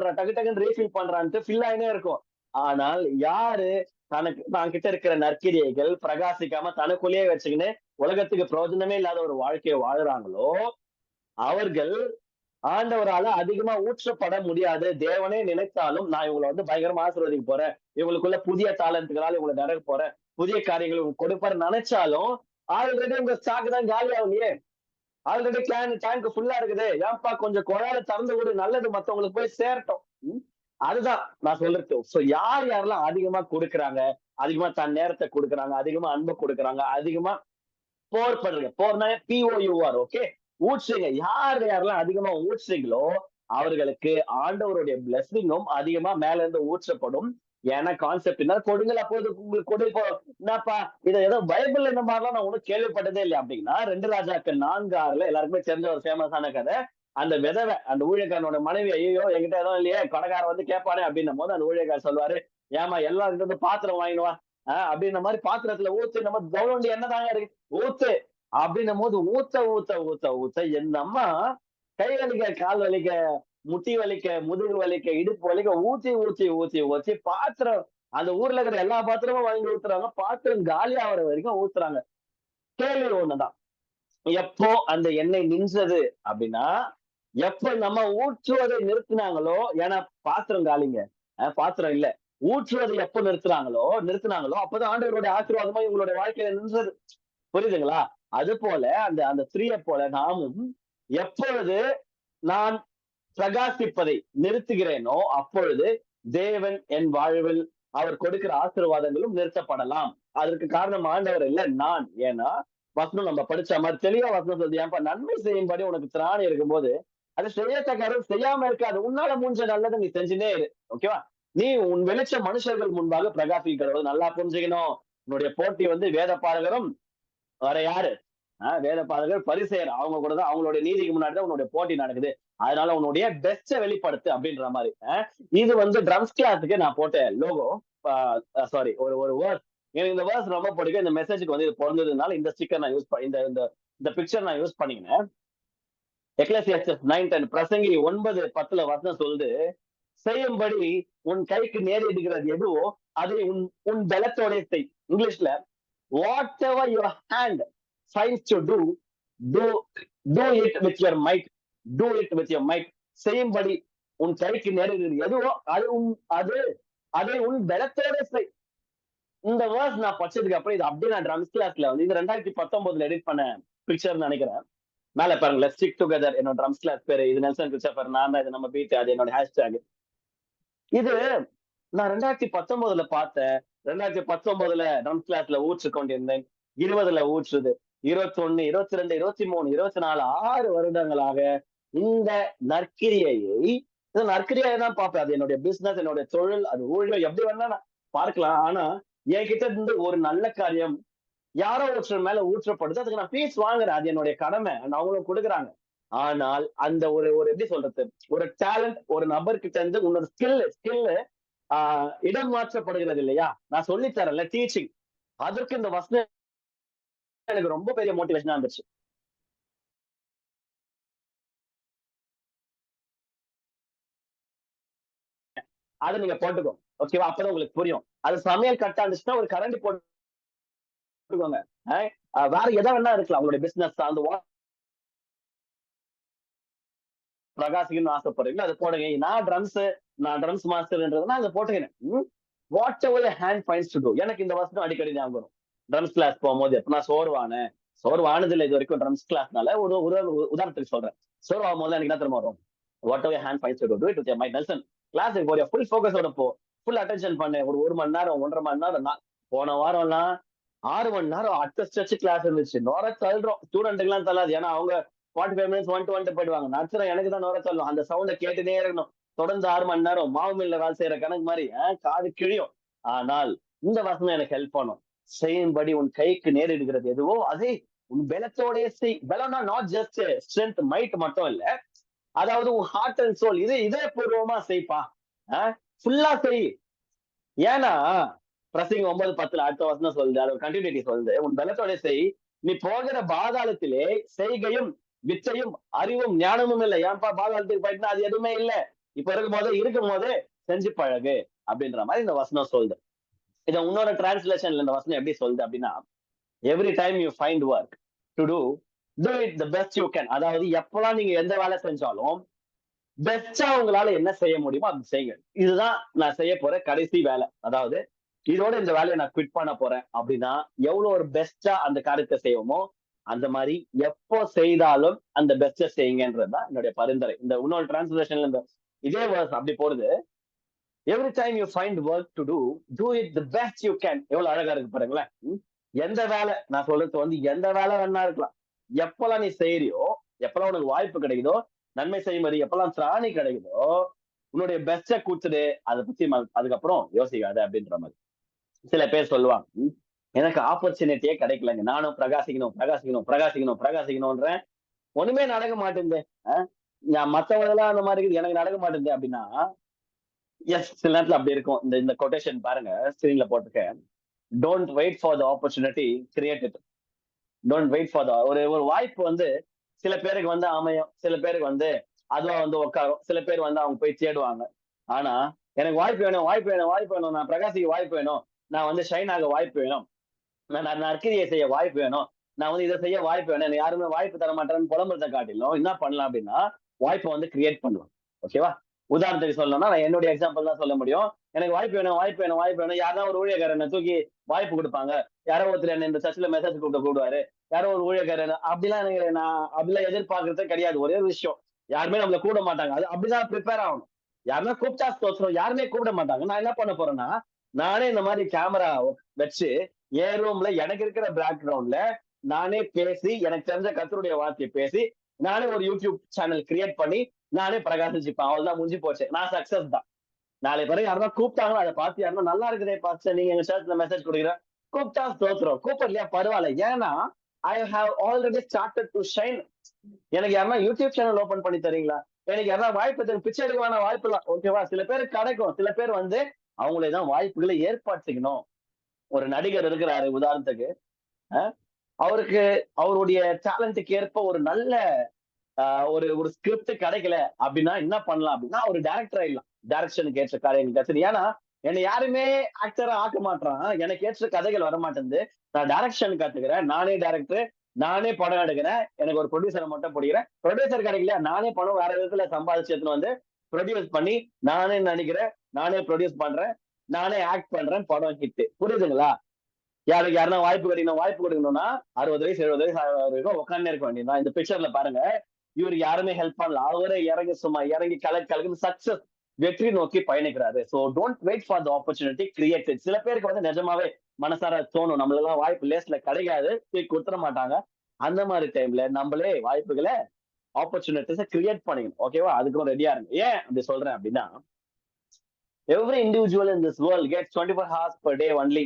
பண்றான்ட்டு ஃபில் ஆயினே இருக்கும். ஆனால் யாரு தான் கிட்ட இருக்கிற நற்கிரியைகள் பிரகாசிக்காம தனக்குள்ளேயே வச்சுக்கின்னு உலகத்துக்கு பிரயோஜனமே இல்லாத ஒரு வாழ்க்கையை வாழ்றாங்களோ, அவர்கள் ஆண்டவரால அதிகமா ஊற்றப்பட முடியாது. தேவனே நினைத்தாலும் நான் இவங்களை வந்து பயங்கரமா ஆசீர்வதிக்க போறேன், இவங்களுக்குள்ள புதிய டாலண்ட்களால இவங்களை நடக்க போறேன், புதிய காரியங்கள் கொடுப்பாரு நினைச்சாலும் ஆல்ரெடி உங்க ஸ்டாக் தான் காலி ஆகலையே, ஆல்ரெடி டேங்க் ஃபுல்லா இருக்குது, ஏன்பா கொஞ்சம் குழாயில திறந்து விடு, நல்லது மத்தவங்களுக்கு போய் சேரட்டும். அதுதான் நான் சொல்றது. சோ யாரெல்லாம் அதிகமா கொடுக்குறாங்க, அதிகமா தன் நேரத்தை கொடுக்குறாங்க, அதிகமா அன்பை கொடுக்குறாங்க, அதிகமா போர் பண்றீங்க, போர்னா POUR, ஓகே, ஊற்றுறீங்க, யாரெல்லாம் அதிகமா ஊற்றுறீங்களோ அவர்களுக்கு ஆண்டவருடைய பிளெஸிங்கும் அதிகமா மேல இருந்து ஊற்றப்படும். ஏன்னா கான்செப்ட் என்ன, கொடுங்கள் அப்போது உங்களுக்கு கொடுப்போம். என்னப்பா இதை ஏதோ பைபிள் இந்த மாதிரிலாம் நான் ஒன்னும் கேள்விப்பட்டதே இல்லை அப்படின்னா, 2 ராஜாக்கள் 4:6 எல்லாருக்குமே தெரிஞ்ச ஒரு ஃபேமஸான கதை. அந்த விதவை அந்த ஊழியக்காரனோட மனைவி, ஐயோ என்கிட்ட எதுவும் இல்லையே, கடைக்காரன் வந்து கேட்பானே அப்படின்னும் போது அந்த ஊழியக்காரர் சொல்லுவாரு, ஏமா எல்லாரும் இருந்து பாத்திரம் வாங்கினுவா அப்படின்ற மாதிரி பாத்திரத்துல ஊத்து, நம்ம கவுண்டி என்ன தாங்க இருக்கு ஊத்து அப்படின்னும் போது ஊத்த ஊத்த ஊத்த ஊத்த எந்த அம்மா கை வலிக்க, கால் வலிக்க, முட்டி வலிக்க, முதுகு வலிக்க, இடுப்பு வலிக்க ஊத்தி ஊத்தி ஊத்தி ஊத்தி பாத்திரம், அந்த ஊர்ல இருக்கிற எல்லா பாத்திரமும் வாங்கி ஊத்துறாங்க, பாத்திரம் காலி ஆகிற வரைக்கும் ஊத்துறாங்க. கேள்வி ஒண்ணுதான், எப்போ அந்த எண்ணெய் நின்றது அப்படின்னா, எப்ப நம்ம ஊற்றுவதை நிறுத்தினாங்களோ, ஏன்னா பாத்திரம் காலிங்க, பாத்திரம் இல்ல, ஊற்றுவதை எப்ப நிறுத்தினாங்களோ அப்பதான் ஆண்டவருடைய ஆசீர்வாதமா இவங்களுடைய வாழ்க்கையில நின்றது. புரியுதுங்களா? அது போல அந்த அந்த ஸ்திரீயை போல நாமும் எப்பொழுது நான் பிரகாசிப்பதை நிறுத்துகிறேனோ அப்பொழுது தேவன் என் வாழ்வில் அவர் கொடுக்கிற ஆசீர்வாதங்களும் நிறுத்தப்படலாம். அதற்கு காரணம் ஆண்டவர் இல்ல, நான். ஏன்னா வசனம் நம்ம படிச்ச மாதிரி தெளிவா வசனம் சொல்லுது, ஏன்பா நன்மை செய்யும்படி உனக்கு திராணி இருக்கும்போது அது செய்யத்தக்காரர் செய்யாம இருக்காது, உன்னால முடிஞ்ச நல்லதை நீ செஞ்சுனே இரு. ஓகேவா? நீ உன் வெளிச்ச மனுஷர்கள் முன்பாக பிரகாசிக்கிறது நல்லா புரிஞ்சுக்கணும். உன்னுடைய போட்டி வந்து வேத பாரகரும் வேற யாரு, வேத பாரகர் பரிசேயர், அவங்க கூட தான், அவங்களுடைய நீதிக்கு முன்னாடி தான் உன்னுடைய போட்டி நடக்குது. அதனால உன்னுடைய பெஸ்ட வெளிப்படுத்து அப்படின்ற மாதிரி. இது வந்து ட்ரம்ஸ் கிளாஸுக்கு நான் போட்ட லோகோ, சாரி ஒரு ஒரு வேர்ஸ், எனக்கு இந்த வேர்ஸ் ரொம்ப பிடிக்கும். இந்த மெசேஜுக்கு வந்து இது பொருந்ததுனால இந்த ஸ்டிக்கர் நான் யூஸ் பண்ணி இந்த பிக்சர் நான் யூஸ் பண்ணிக்கினேன். எக்லெசியாஸ்டஸ் 9:10 பிரசங்கி 9:10 வசனம் சொல்லுது, செய்யும்படி உன் கைக்கு நேரிடுகிறது எதுவோ அதை உன் உன் பலத்தோட செய். இங்கிலீஷ்ல whatever your hand finds to do, do do it with your might, do it with your might. செய்யும்படி உன் கைக்கு நேரிடுகிறது எதுவோ அது அதை உன் பலத்தோட செய். இந்த வேர்ஸ் நான் படிச்சதுக்கு அப்புறம் இது அப்படியே நான் ட்ரம்ஸ் கிளாஸ்ல வந்து இது 2019 எடிட் பண்ண பிக்சர் நினைக்கிறேன். மேல பாருங்க, ஸ்டிக் டுகெதர் என்னோட ட்ரம்ஸ் கிளாஸ் பேரு, இது நெல்சன் கிறிஸ்டோபர், நான் தான், இது நம்ம பீட், அது என்னோட ஹேஷ்டேக். இது நான் 2019 பார்த்தேன். 2019 ட்ரம்ஸ் கிளாஸ்ல ஊற்று கொண்டிருந்தேன். 20 ஊற்றுது, 21, 22, 23, 24 6 வருடங்களாக இந்த நற்கிரியை தான் பார்ப்பேன். அது என்னுடைய பிசினஸ், என்னுடைய தொழில், அது ஊழியம், எப்படி வேணா நான் பார்க்கலாம். ஆனா என்கிட்ட இருந்து ஒரு நல்ல காரியம் யாரோ ஒருத்தர் மேல ஊற்றப்படுது, அதுக்கு நான் ஃபீஸ் வாங்குறேன், அது என்னுடைய கடமை, அவங்களும் கொடுக்குறாங்க. ஆனால் அந்த ஒரு ஒரு எப்படி சொல்றது, ஒரு டேலண்ட் ஒரு நபர்கிட்ட இருந்து உன்னோட ஸ்கில் இடம் மாற்றப்படுகிறது இல்லையா? நான் சொல்லி தரேன்ல டீச்சிங், அதற்கு இந்த வசனம் எனக்கு ரொம்ப பெரிய மோட்டிவேஷனா இருந்துச்சு. அதை நீங்க போட்டுக்கோ, ஓகேவா? அப்பதான் உங்களுக்கு புரியும். அது சமையல் கட்டா இருந்துச்சுன்னா ஒரு கரண்டி போட்டுக்கோங்க. வேற எதை வேணா இருக்கலாம், உங்களுடைய பிசினஸ் அந்த பிரகாசிக்கணும்னு ஆசைப்படுறீங்களா, அதை போடுங்க. நான் ட்ரம்ஸ் மாஸ்டர்ன்றதுனா அதை போட்டுக்கிறேன். What ever hand finds to to. எனக்கு இந்த வசனம் அடிக்கடி ஞாபகம் வரும். ட்ரம்ஸ் கிளாஸ் போகும்போது எப்ப நான் சோர்வானது இல்லை இது வரைக்கும் ட்ரம்ஸ் கிளாஸ்னால ஒரு உதாரணத்துக்கு சொல்றேன். சோர்வாகும் போது எனக்கு என்ன தெரியுமா வரும், what ever hand finds to to, to it with my Nelson. கிளாஸுக்கு போறியா, ஃபுல் ஃபோக்கஸோட போ, ஃபுல் அட்டென்ஷன் பண்ணு. ஒரு மணி நேரம் 1.5 மணி நேரம். போன வாரம் எல்லாம் 6 மணி நேரம் அட்டஸ்ட் கிளாஸ் இருந்துச்சு. நோர தள்ளுறோம், ஸ்டூடெண்ட்டுக்கு எல்லாம் தள்ளாது, ஏன்னா அவங்க 45 மினிட்ஸ் 1 போயிடுவாங்க. நச்சுறோம், எனக்கு தான் நோர தள்ளும். அந்த சவுண்டை கேட்டுனே இருக்கணும் தொடர்ந்து 6 மணி நேரம். மாவு மில்ல வேலை செய்யற கணக்கு மாதிரி காது கிழியும். ஆனால் இந்த வசனம் எனக்கு ஹெல்ப் பண்ணும். செய்யும்படி உன் கைக்கு நேரிடுகிறது எதுவோ அதை உன் பலத்தோட செய். பலம்னா நாட் ஜஸ்ட் ஸ்ட்ரென்த், மைட் மட்டும் இல்ல, அதாவது உன் ஹார்ட் அண்ட் சோல், இதே பூர்வமா செய்ப்பா, ஃபுல்லா செய். ஏன்னா பிரசங்கி 9:10 அடுத்த வசனம் சொல்லுது, அதோட கண்டினியூட்டி சொல்லுது, உன் பலத்தோட செய், நீ போகிற பாதாளத்திலே செய்கையும் வித்தையும் அறிவும் ஞானமும் இல்லை. ஏன்பா பாதாளத்துக்கு போயிட்டுனா அது எதுவுமே இல்லை, இப்ப இருக்கும் போது செஞ்சு பழகு அப்படின்ற மாதிரி இந்த வசனம் சொல்லுது. இதை உன்னோட டிரான்ஸ்லேஷன்ல இந்த வசனம் எப்படி சொல்லுது அப்படின்னா, every time you find work to do it the best you can. அதாவது எப்பெல்லாம் நீங்க எந்த வேலை செஞ்சாலும் பெஸ்டா உங்களால என்ன செய்ய முடியுமோ அது செய்யுங்க. இதுதான் நான் செய்ய போற கடைசி வேலை, அதாவது இதோட இந்த வேலையை நான் குவிட் பண்ண போறேன் அப்படின்னா எவ்வளவு ஒரு பெஸ்டா அந்த காரியத்தை செய்வோமோ அந்த மாதிரி எப்போ செய்தாலும் அந்த பெஸ்ட செய்யுங்கன்றதுதான் என்னுடைய பரிந்துரை. இந்த இன்னொரு டிரான்ஸ்லேஷன்ல இந்த இதே வேர்ஸ் அப்படி போடுது, every time you find work to do it the best you can. எவ்வளவு அழகா இருக்கு பாருங்களேன். எந்த வேலை, நான் சொல்றது வந்து எந்த வேலை வேணா இருக்கலாம், எப்பெல்லாம் நீ செய்யறியோ, எப்பெல்லாம் உனக்கு வாய்ப்பு கிடைக்குதோ, நன்மை செய்யும் மாதிரி எப்பெல்லாம் திராணி கிடைக்குதோ, உன்னுடைய பெஸ்ட கொடுத்துடு, அதை பத்தி அதுக்கப்புறம் யோசிக்காது அப்படின்ற மாதிரி. சில பேர் சொல்லுவாங்க, எனக்கு ஆப்பர்ச்சுனிட்டியே கிடைக்கலங்க, நானும் பிரகாசிக்கணும்ன்றேன், ஒண்ணுமே நடக்க மாட்டேங்குது. மத்தவங்க எல்லாம் அந்த மாதிரி இருக்குது, எனக்கு நடக்க மாட்டேங்குது அப்படின்னா, எஸ் சில நேரத்துல அப்படி இருக்கும். இந்த இந்த கொட்டேஷன் பாருங்க, ஸ்கிரீன்ல போட்டிருக்கேன். Don't wait for the opportunity, create it. Don't wait for the ஒரு வாய்ப்பு வந்து சில பேருக்கு வந்து அமையும், சில பேருக்கு வந்து அதுவா வந்து உட்காரும், சில பேர் வந்து அவங்க போய் தேடுவாங்க. ஆனா எனக்கு வாய்ப்பு வேணும், வாய்ப்பு வேணும், வாய்ப்பு வேணும், நான் பிரகாசிக்க வாய்ப்பு வேணும், நான் வந்து ஷைன் ஆக வாய்ப்பு வேணும், நான் நற்கிரியை செய்ய வாய்ப்பு வேணும், நான் வந்து இதை செய்ய வாய்ப்பு வேணும், எனக்கு யாருமே வாய்ப்பு தர மாட்டேன்னு புலம்புறதை காட்டிலும் என்ன பண்ணலாம் அப்படின்னா, வாய்ப்பை வந்து கிரியேட் பண்ணுவேன். ஓகேவா? உதாரணத்துக்கு சொல்லணும்னா நான் என்னுடைய எக்ஸாம்பிள் தான் சொல்ல முடியும். எனக்கு வாய்ப்பு வேணும், வாய்ப்பு வேணும், வாய்ப்பு வேணும், யாராவது ஒரு ஊழியக்காரனை தூக்கி வாய்ப்பு கொடுப்பாங்க, யாரோ ஒருத்தர் என்ன இந்த சர்ச்சில் மெசேஜ் கூப்பிடுவாரு, யாரோ ஒரு ஊழியக்காரன், அப்படிலாம் எனக்கு நான் அப்படிலாம் எதிர்பார்க்கறதே கிடையாது. ஒரே ஒரு விஷயம், யாருமே நம்மள கூப்பிட மாட்டாங்க, அது அப்படிதான் ப்ரிப்பேர் ஆகணும். யாருன்னா கூப்பிட்டா தோற்றுறோம், யாருமே கூப்பிட மாட்டாங்க. நான் என்ன பண்ண போறேன்னா, நானே இந்த மாதிரி கேமரா வச்சு என் ரூம்ல எனக்கு இருக்கிற பேக்ரவுண்ட்ல நானே பேசி, எனக்கு தெரிஞ்ச கர்த்தருடைய வார்த்தையை பேசி, நானே ஒரு யூடியூப் சேனல் கிரியேட் பண்ணி நானே பிரகாசிச்சுப்பேன். அவ்வளவுதான், முடிஞ்சு போச்சு, நான் சக்சஸ் தான். நாளை பிறகு யாருன்னா கூப்பிட்டாங்களோ அதை பார்த்து யாருன்னா நல்லா இருக்குதே பாஸ்டர், நீங்க எங்க சர்ச்ல மெசேஜ் கொடுக்குற, கூப்பிட்டா தோத்துறோம், கூப்பிடலையா பரவாயில்ல. ஏன்னா I have already started to shine. எனக்கு யாருன்னா யூடியூப் சேனல் ஓபன் பண்ணி தரீங்களா, எனக்கு யாரா வாய்ப்பு பிச்சை எடுக்கவான வாய்ப்புலாம் ஓகேவா, சில பேருக்கு கிடைக்கும், சில பேர் வந்து அவங்களே தான் வாய்ப்புகளை ஏற்படுத்திக்கணும். ஒரு நடிகர் இருக்கிறாரு உதாரணத்துக்கு, அவருக்கு அவருடைய டேலண்ட்டுக்கு ஏற்ப ஒரு நல்ல ஒரு ஒரு ஸ்கிரிப்ட் கிடைக்கல அப்படின்னா என்ன பண்ணலாம் அப்படின்னா, ஒரு டைரக்டர் ஆயிடலாம். டைரக்ஷனுக்கு ஏற்ற காரியங்கள் கத்துது. ஏன்னா என்னை யாருமே ஆக்டரா ஆக்க மாட்டான், எனக்கு ஏற்ற கதைகள் வர மாட்டேங்குது, நான் டைரக்ஷன் கத்துக்கிறேன், நானே டைரக்டர், நானே படம் எடுக்கிறேன், எனக்கு ஒரு ப்ரொடியூசரை மட்டும் பிடிக்கிறேன், ப்ரொடியூசர் கிடைக்கலையா நானே படம் வேற விதத்துல சம்பாதிச்சு எடுத்துன்னு வந்து ப்ரொடியூஸ் பண்ணி நானே நடிக்கிறேன், நானே ப்ரொடியூஸ் பண்றேன், நானே ஆக்ட் பண்றேன், படம் ஹிட். புரியுதுங்களா? யாருக்கு யாருன்னா வாய்ப்பு கிடைக்கணும், வாய்ப்பு கொடுக்கணும்னா 60 வயசு 70 வயசு வரைக்கும் உட்காந்து இருக்க வேண்டியதுதான். இந்த பிக்சர்ல பாருங்க, இவருக்கு யாருமே ஹெல்ப் பண்ணல, அவரே இறங்கி சும்மா இறங்கி கலக்கு சக்சஸ் வெற்றி நோக்கி பயணிக்கிறாரு. So don't wait for the opportunity, create it. சில பேருக்கு வந்து நிஜமாவே மனசார தோணும், நம்மளெல்லாம் வாய்ப்பு லேஸ்ல கிடைக்காது, கொடுத்துட மாட்டாங்க. அந்த மாதிரி டைம்ல நம்மளே வாய்ப்புகளை ஆப்பர்ச்சுனிட்டிஸை கிரியேட் பண்ணிக்கணும். ஓகேவா? அதுக்கும் ரெடியா இருங்க. ஏன் அப்படி சொல்றேன் அப்படின்னா, every individual in this world gets 24 hours per day only.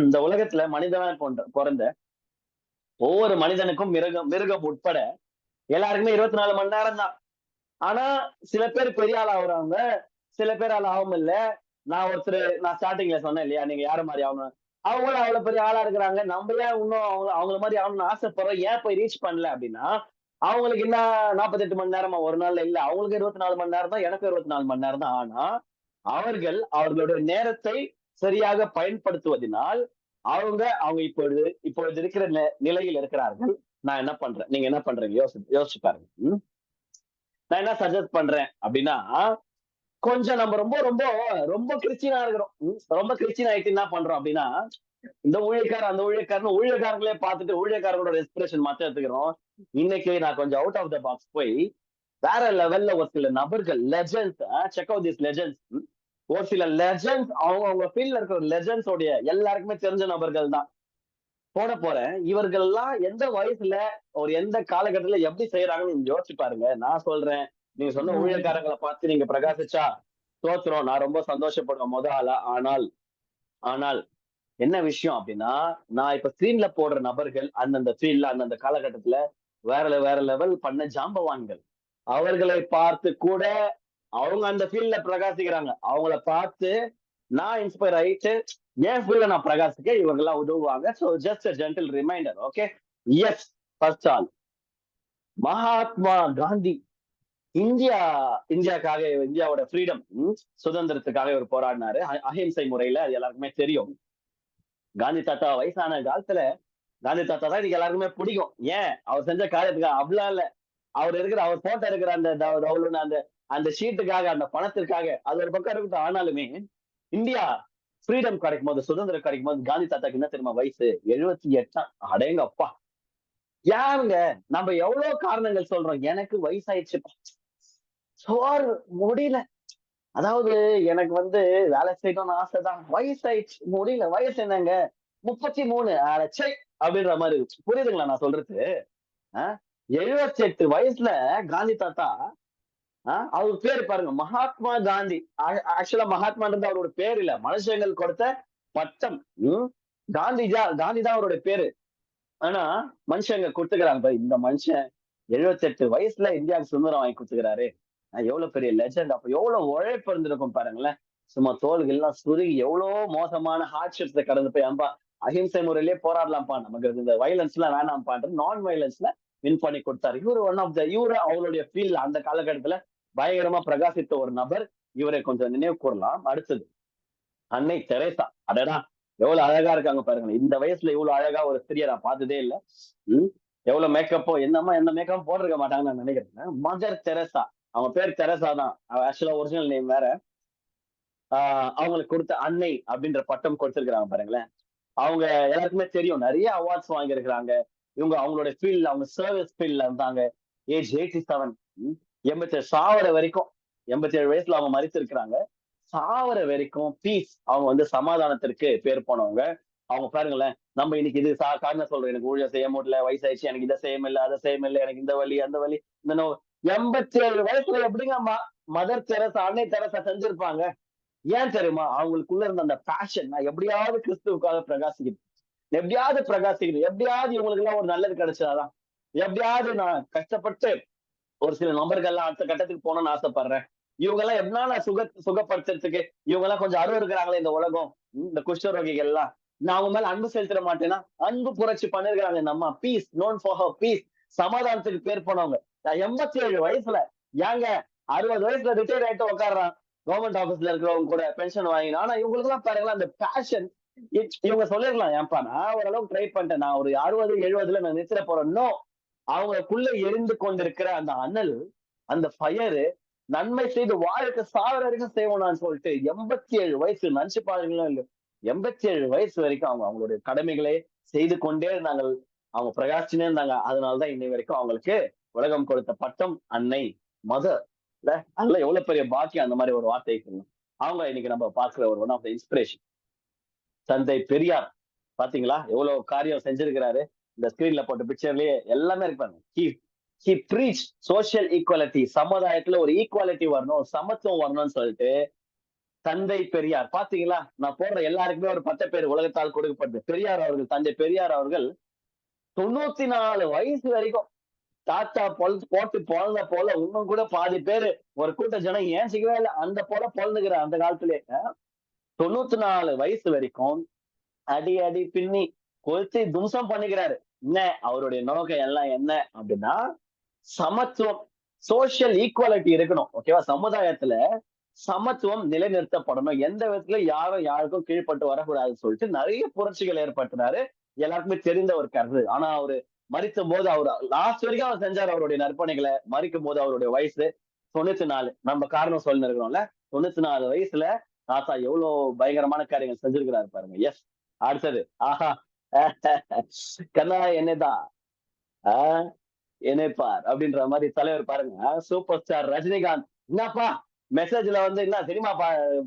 இந்த உலகத்துல மனிதன் பிறந்த ஒவ்வொரு மனிதனுக்கும் மிருகம் உட்பட எல்லாருக்குமே 24 மணி நேரம் தான். ஆனா சில பேர் பெரிய ஆள் ஆகுறாங்க, சில பேர் ஆள் ஆகும் இல்ல. நான் ஸ்டார்டிங்ல சொன்னேன் இல்லையா, நீங்க யாரு மாதிரி ஆகணும், அவங்களும் அவ்வளவு பெரிய ஆளா இருக்கிறாங்க. நம்ம ஏன் இன்னும் அவங்கள மாதிரி ஆகணும்னு ஆசைப்படுறோம், ஏன் போய் ரீச் பண்ணல அப்படின்னா, அவங்களுக்கு என்ன 48 மணி நேரமா ஒரு நாள்ல இல்ல, அவங்களுக்கு 24 மணி நேரம் தான், எனக்கு 24 மணி நேரம் தான். ஆனா அவர்களுடைய நேரத்தை சரியாக பயன்படுத்துவதனால் அவங்க இப்பொழுது இருக்கிற நிலையில் இருக்கிறார்கள். நான் என்ன பண்றேன், நீங்க என்ன பண்றீங்க யோசிச்சு பாருங்க. நான் என்ன சஜஸ்ட் பண்றேன் அப்படின்னா, கொஞ்சம் நம்ம ரொம்ப ரொம்ப ரொம்ப கிறிஸ்டினா இருக்கிறோம். ரொம்ப கிறிஸ்டின் ஆயிட்டு என்ன பண்றோம் அப்படின்னா, இந்த ஊழியக்காரர் அந்த ஊழியக்காரங்களே பார்த்துட்டு ஊழியக்காரங்களோட ரெஸ்பிரேஷன் மாத்த எடுத்துக்கிறோம். இன்னைக்கு நான் கொஞ்சம் அவுட் ஆஃப் த பாக்ஸ் போய் வேற லெவல்ல ஒரு சில நபர்கள், legends, check out this legends. ஒரு சில லெஜெண்ட்ஸ், அவங்க ஃபீல்ட்ல இருக்கிற லெஜெண்ட்ஸ் உடைய எல்லாருக்குமே தெரிஞ்ச நபர்கள் தான் போறேன். இவர்கள் எல்லாம் எந்த வயசுல ஒரு எந்த காலகட்டத்துல எப்படி செய்யறாங்கன்னு நீங்க யோசிச்சு பாருங்க. நான் சொல்றேன், நீங்க சொன்ன ஊழியக்காரங்களை பார்த்து நீங்க பிரகாசிச்சா தோத்துறோம், நான் ரொம்ப சந்தோஷப்படுவேன் முத ஆளா. ஆனால் என்ன விஷயம் அப்படின்னா, நான் இப்ப ஸ்கிரீன்ல போடுற நபர்கள் அந்தந்த ஃபீல்ட்ல அந்தந்த காலகட்டத்துல வேற லெவல் பண்ண ஜாம்பவான்கள். அவர்களை பார்த்து கூட அவங்க அந்த ஃபீல்ட்ல பிரகாசிக்கிறாங்க. அவங்கள பார்த்து நான் இன்ஸ்பயர் ஆயிட்டு என் ஃபீல்ட்ல நான் பிரகாசிக்க இவங்க எல்லாம் உதவுவாங்க. So just a gentle reminder. Okay, yes, first all Mahatma Gandhi. இந்தியாவுக்காக, இந்தியாவோட ஃப்ரீடம், சுதந்திரத்துக்காக இவர் போராடினாரு அஹிம்சை முறையில. அது எல்லாருக்குமே தெரியும். காந்தி தாத்தா வயசான காலத்துல காந்தி தாத்தா தான் இன்னைக்கு எல்லாருக்குமே பிடிக்கும். ஏன்? அவர் செஞ்ச காரியத்துக்காக அப்படிலாம் இல்ல, அவர் போட்டோ இருக்கிற அந்த அந்த ஷீட்டுக்காக, அந்த பணத்திற்காக, அது ஒரு பக்கம் இருக்கட்டும். ஆனாலுமே இந்தியா ஃப்ரீடம் கிடைக்கும் போது, சுதந்திரம் கிடைக்கும் போது காந்தி தாத்தாக்கு என்ன தெரியுமா வயசு? 78. அடேங்க அப்பா! யாருங்க நம்ம எவ்வளவு காரணங்கள் சொல்றோம், எனக்கு வயசாயிடுச்சு, சோறு முடியல, அதாவது எனக்கு வந்து வேலை செய்யணும்னு ஆசைதான், வயசாயிடுச்சு முடியல, வயசு என்னங்க 33 அடச்சை அப்படின்ற மாதிரி. புரியுதுங்களா நான் சொல்றது? 78 வயசுல காந்தி தாத்தா, அவர் பேரு பாருங்க, மகாத்மா காந்தி. ஆக்சுவலா மகாத்மான்றது அவரோட பேர் இல்ல, மனுஷங்கள் கொடுத்த பட்டம். காந்தி தான் அவருடைய பேரு. ஆனா மனுஷங்க கொடுத்துக்கிறாங்க, இந்த மனுஷன் 78 வயசுல இந்தியாவுக்கு சுதந்திரம் வாங்கி கொடுத்துக்கிறாரு. எவ்வளவு பெரிய லெஜண்ட். அப்ப எவ்வளவு உழைப்பு இருந்திருக்கும் பாருங்களேன். சும்மா தோள்கள்லாம் சுருங்கி எவ்வளவு மோசமான ஹார்ட்ஷிப்ஸை கடந்து போய் அம்பா அஹிம்சை முறையிலேயே போராடலாம்ப்பா, நமக்கு இந்த வயலன்ஸ் எல்லாம் வேணாம்பான்ற நான் வயலன்ஸ்ல வின் பண்ணி கொடுத்தாரு. இவரு ஒன் ஆஃப் த இவரு அவங்களுடைய ஃபீல்ட் அந்த காலகட்டத்துல பயங்கரமா பிரகாசித்த ஒரு நபர். இவரை கொஞ்சம் நினைவு கூறலாம். அடுத்தது அன்னை தெரேசா. அடடா, எவ்வளவு அழகா இருக்காங்க பாருங்க. இந்த வயசுல இவ்வளவு அழகா ஒரு ஸ்திரியை நான் பார்த்ததே இல்லை. எவ்வளவு மேக்கப்போ என்னம்மா எந்த மேக்கப் போட்டிருக்க மாட்டாங்கன்னு நான் நினைக்கிறேன். மதர் தெரேசா, அவங்க பேர் தெரேசா தான், ஆக்சுவலா ஒரிஜினல் நேம் வேற. அவங்களுக்கு கொடுத்த அன்னை அப்படின்ற பட்டம் கொடுத்திருக்கிறாங்க பாருங்களேன். அவங்க எல்லாருக்குமே தெரியும், நிறைய அவார்ட்ஸ் வாங்கியிருக்கிறாங்க. இவங்க அவங்களோட ஃபீல்ட்ல, அவங்க சர்வீஸ் ஃபீல்ட்ல இருந்தாங்க. ஏஜ் 87, 87 சாவர வரைக்கும், 87 வயசுல அவங்க மரித்திருக்கிறாங்க. சாவர வரைக்கும் பீஸ், அவங்க சமாதானத்திற்கு பேர் போனவங்க. அவங்க பாருங்களேன், நம்ம இன்னைக்கு இது காரணம் சொல்றோம், எனக்கு ஊழியம் செய்ய முடியல, வயசாயிடுச்சு, எனக்கு இதை செய்ய முடியல, அதை செய்ய முடியல, எனக்கு இந்த வலி அந்த வலி இந்த நோ. 87 வயசுல எப்படிங்க மதர் தெரசா, அன்னை தெரசா செஞ்சிருப்பாங்க? ஏன் தெரியுமா? அவங்களுக்குள்ள இருந்த அந்த பேஷன், நான் எப்படியாவது கிறிஸ்துவுக்காக பிரகாசிக்கணும், எப்படியாவது இவங்களுக்கு எல்லாம் ஒரு நல்லது கிடைச்சாதான், எப்படியாவது நான் கஷ்டப்பட்டு ஒரு சில நபர்கள்லாம் அடுத்த கட்டத்துக்கு போகணும்னு ஆசைப்படுறேன். இவங்க எல்லாம் எப்படின்னா நான் சுகப்படுத்துறதுக்கு, இவங்க எல்லாம் கொஞ்சம் அருவ இருக்கிறாங்களே இந்த உலகம், இந்த குஷ்டரோகிகள் எல்லாம், நான் அவங்க மேல அன்பு செலுத்திட மாட்டேன்னா, அன்பு புரட்சி பண்ணிருக்கிறாங்க இந்த அம்மா. Peace, known for her peace, சமாதானத்துக்கு பேர் போனவங்க. 87 வயசுல, ஏங்க 60 வயசுல ரிட்டையர் ஆயிட்டு உட்காடுறான் கவர்மெண்ட் ஆபீஸ்ல இருக்கிறவங்க கூட பென்ஷன் வாங்கினா. ஆனா இவங்களுக்கு எல்லாம் பாருங்களேன் அந்த பேஷன். இவங்க சொல்லிருக்கலாம், ஏன்பா நான் ஓரளவுக்கு ட்ரை பண்ணிட்டேன், நான் ஒரு 60 70 நான் நிறுத்த போறேன். அவங்களுக்குள்ள எரிந்து கொண்டிருக்கிற அந்த அனல், அந்த ஃபயரு, நன்மை செய்து வாழ்க்கை சாவர வரைக்கும் செய்வோம்னு சொல்லிட்டு 87 வயசு, நினைச்சு பாருங்களா இல்ல, 87 வயசு வரைக்கும் அவங்க அவங்களுடைய கடமைகளை செய்து கொண்டே இருந்தாங்க. அவங்க பிரகாசிச்சுனே இருந்தாங்க. அதனாலதான் இன்னை வரைக்கும் அவங்களுக்கு உலகம் கொடுத்த பட்டம் அன்னை, மதர். அதெல்லாம் எவ்வளவு பெரிய பாக்கியம் அந்த மாதிரி ஒரு வார்த்தை சொல்லணும். அவங்க இன்னைக்கு நம்ம பார்க்கிற ஒரு ஒன் ஆஃப் த இன்ஸ்பிரேஷன். தந்தை பெரியார் பாத்தீங்களா, எவ்வளவு காரியம் செஞ்சிருக்கிறாரு. இந்த ஸ்கிரீன்ல போட்ட பிக்சர்லயே எல்லாமே இருப்பாங்க. he preached social equality, சமுதாயத்துல ஒரு ஈக்குவாலிட்டி வரணும், சமத்துவம் வரணும்னு சொல்லிட்டு தந்தை பெரியார். பாத்தீங்களா, நான் போடுற எல்லாருக்குமே ஒரு 10 பேர் உலகத்தால் கொடுக்கப்பட்டது. பெரியார் அவர்கள், தந்தை பெரியார் அவர்கள் 94 வயசு வரைக்கும் தாத்தா போட்டு பொழந்த போல இன்னும் கூட பாதி பேரு ஒரு கூட்ட ஜனம் ஏன்சிக்கவே இல்லை, அந்த போல பொழந்துக்கிற அந்த காலத்திலே 94 வயசு வரைக்கும் அடி அடி பின்னி கொளுத்தி தும்சம் பண்ணிக்கிறாரு. என்ன அவருடைய நோக்கம் எல்லாம் என்ன அப்படின்னா, சமத்துவம், சோசியல் ஈக்குவாலிட்டி இருக்கணும். ஓகேவா, சமுதாயத்துல சமத்துவம் நிலைநிறுத்தப்படணும், எந்த விதத்துல யாரும் யாருக்கும் கீழ்பட்டு வரக்கூடாதுன்னு சொல்லிட்டு நிறைய புரட்சிகள் ஏற்படுத்தினாரு. எல்லாருக்குமே தெரிந்த ஒரு கருத்து. ஆனா அவரு மரிக்கும் போது, அவர் லாஸ்ட் வரைக்கும் அவர் செஞ்சார் அவருடைய நற்பணிகளை. மரிக்கும் போது அவருடைய வயசு 94. நம்ம காரணம் சொல்லி இருக்கிறோம்ல, 94 வயசுல தாத்தா எவ்வளவு பயங்கரமான காரியங்கள் செஞ்சிருக்கிறாரு பாருங்க. எஸ், அடுத்தது ஆஹா கண்ணா என்னதான் என்னைப்பார் அப்படின்ற மாதிரி தலைவர் பாருங்க, சூப்பர் ஸ்டார் ரஜினிகாந்த். என்னப்பா மெசேஜ்ல என்ன சினிமா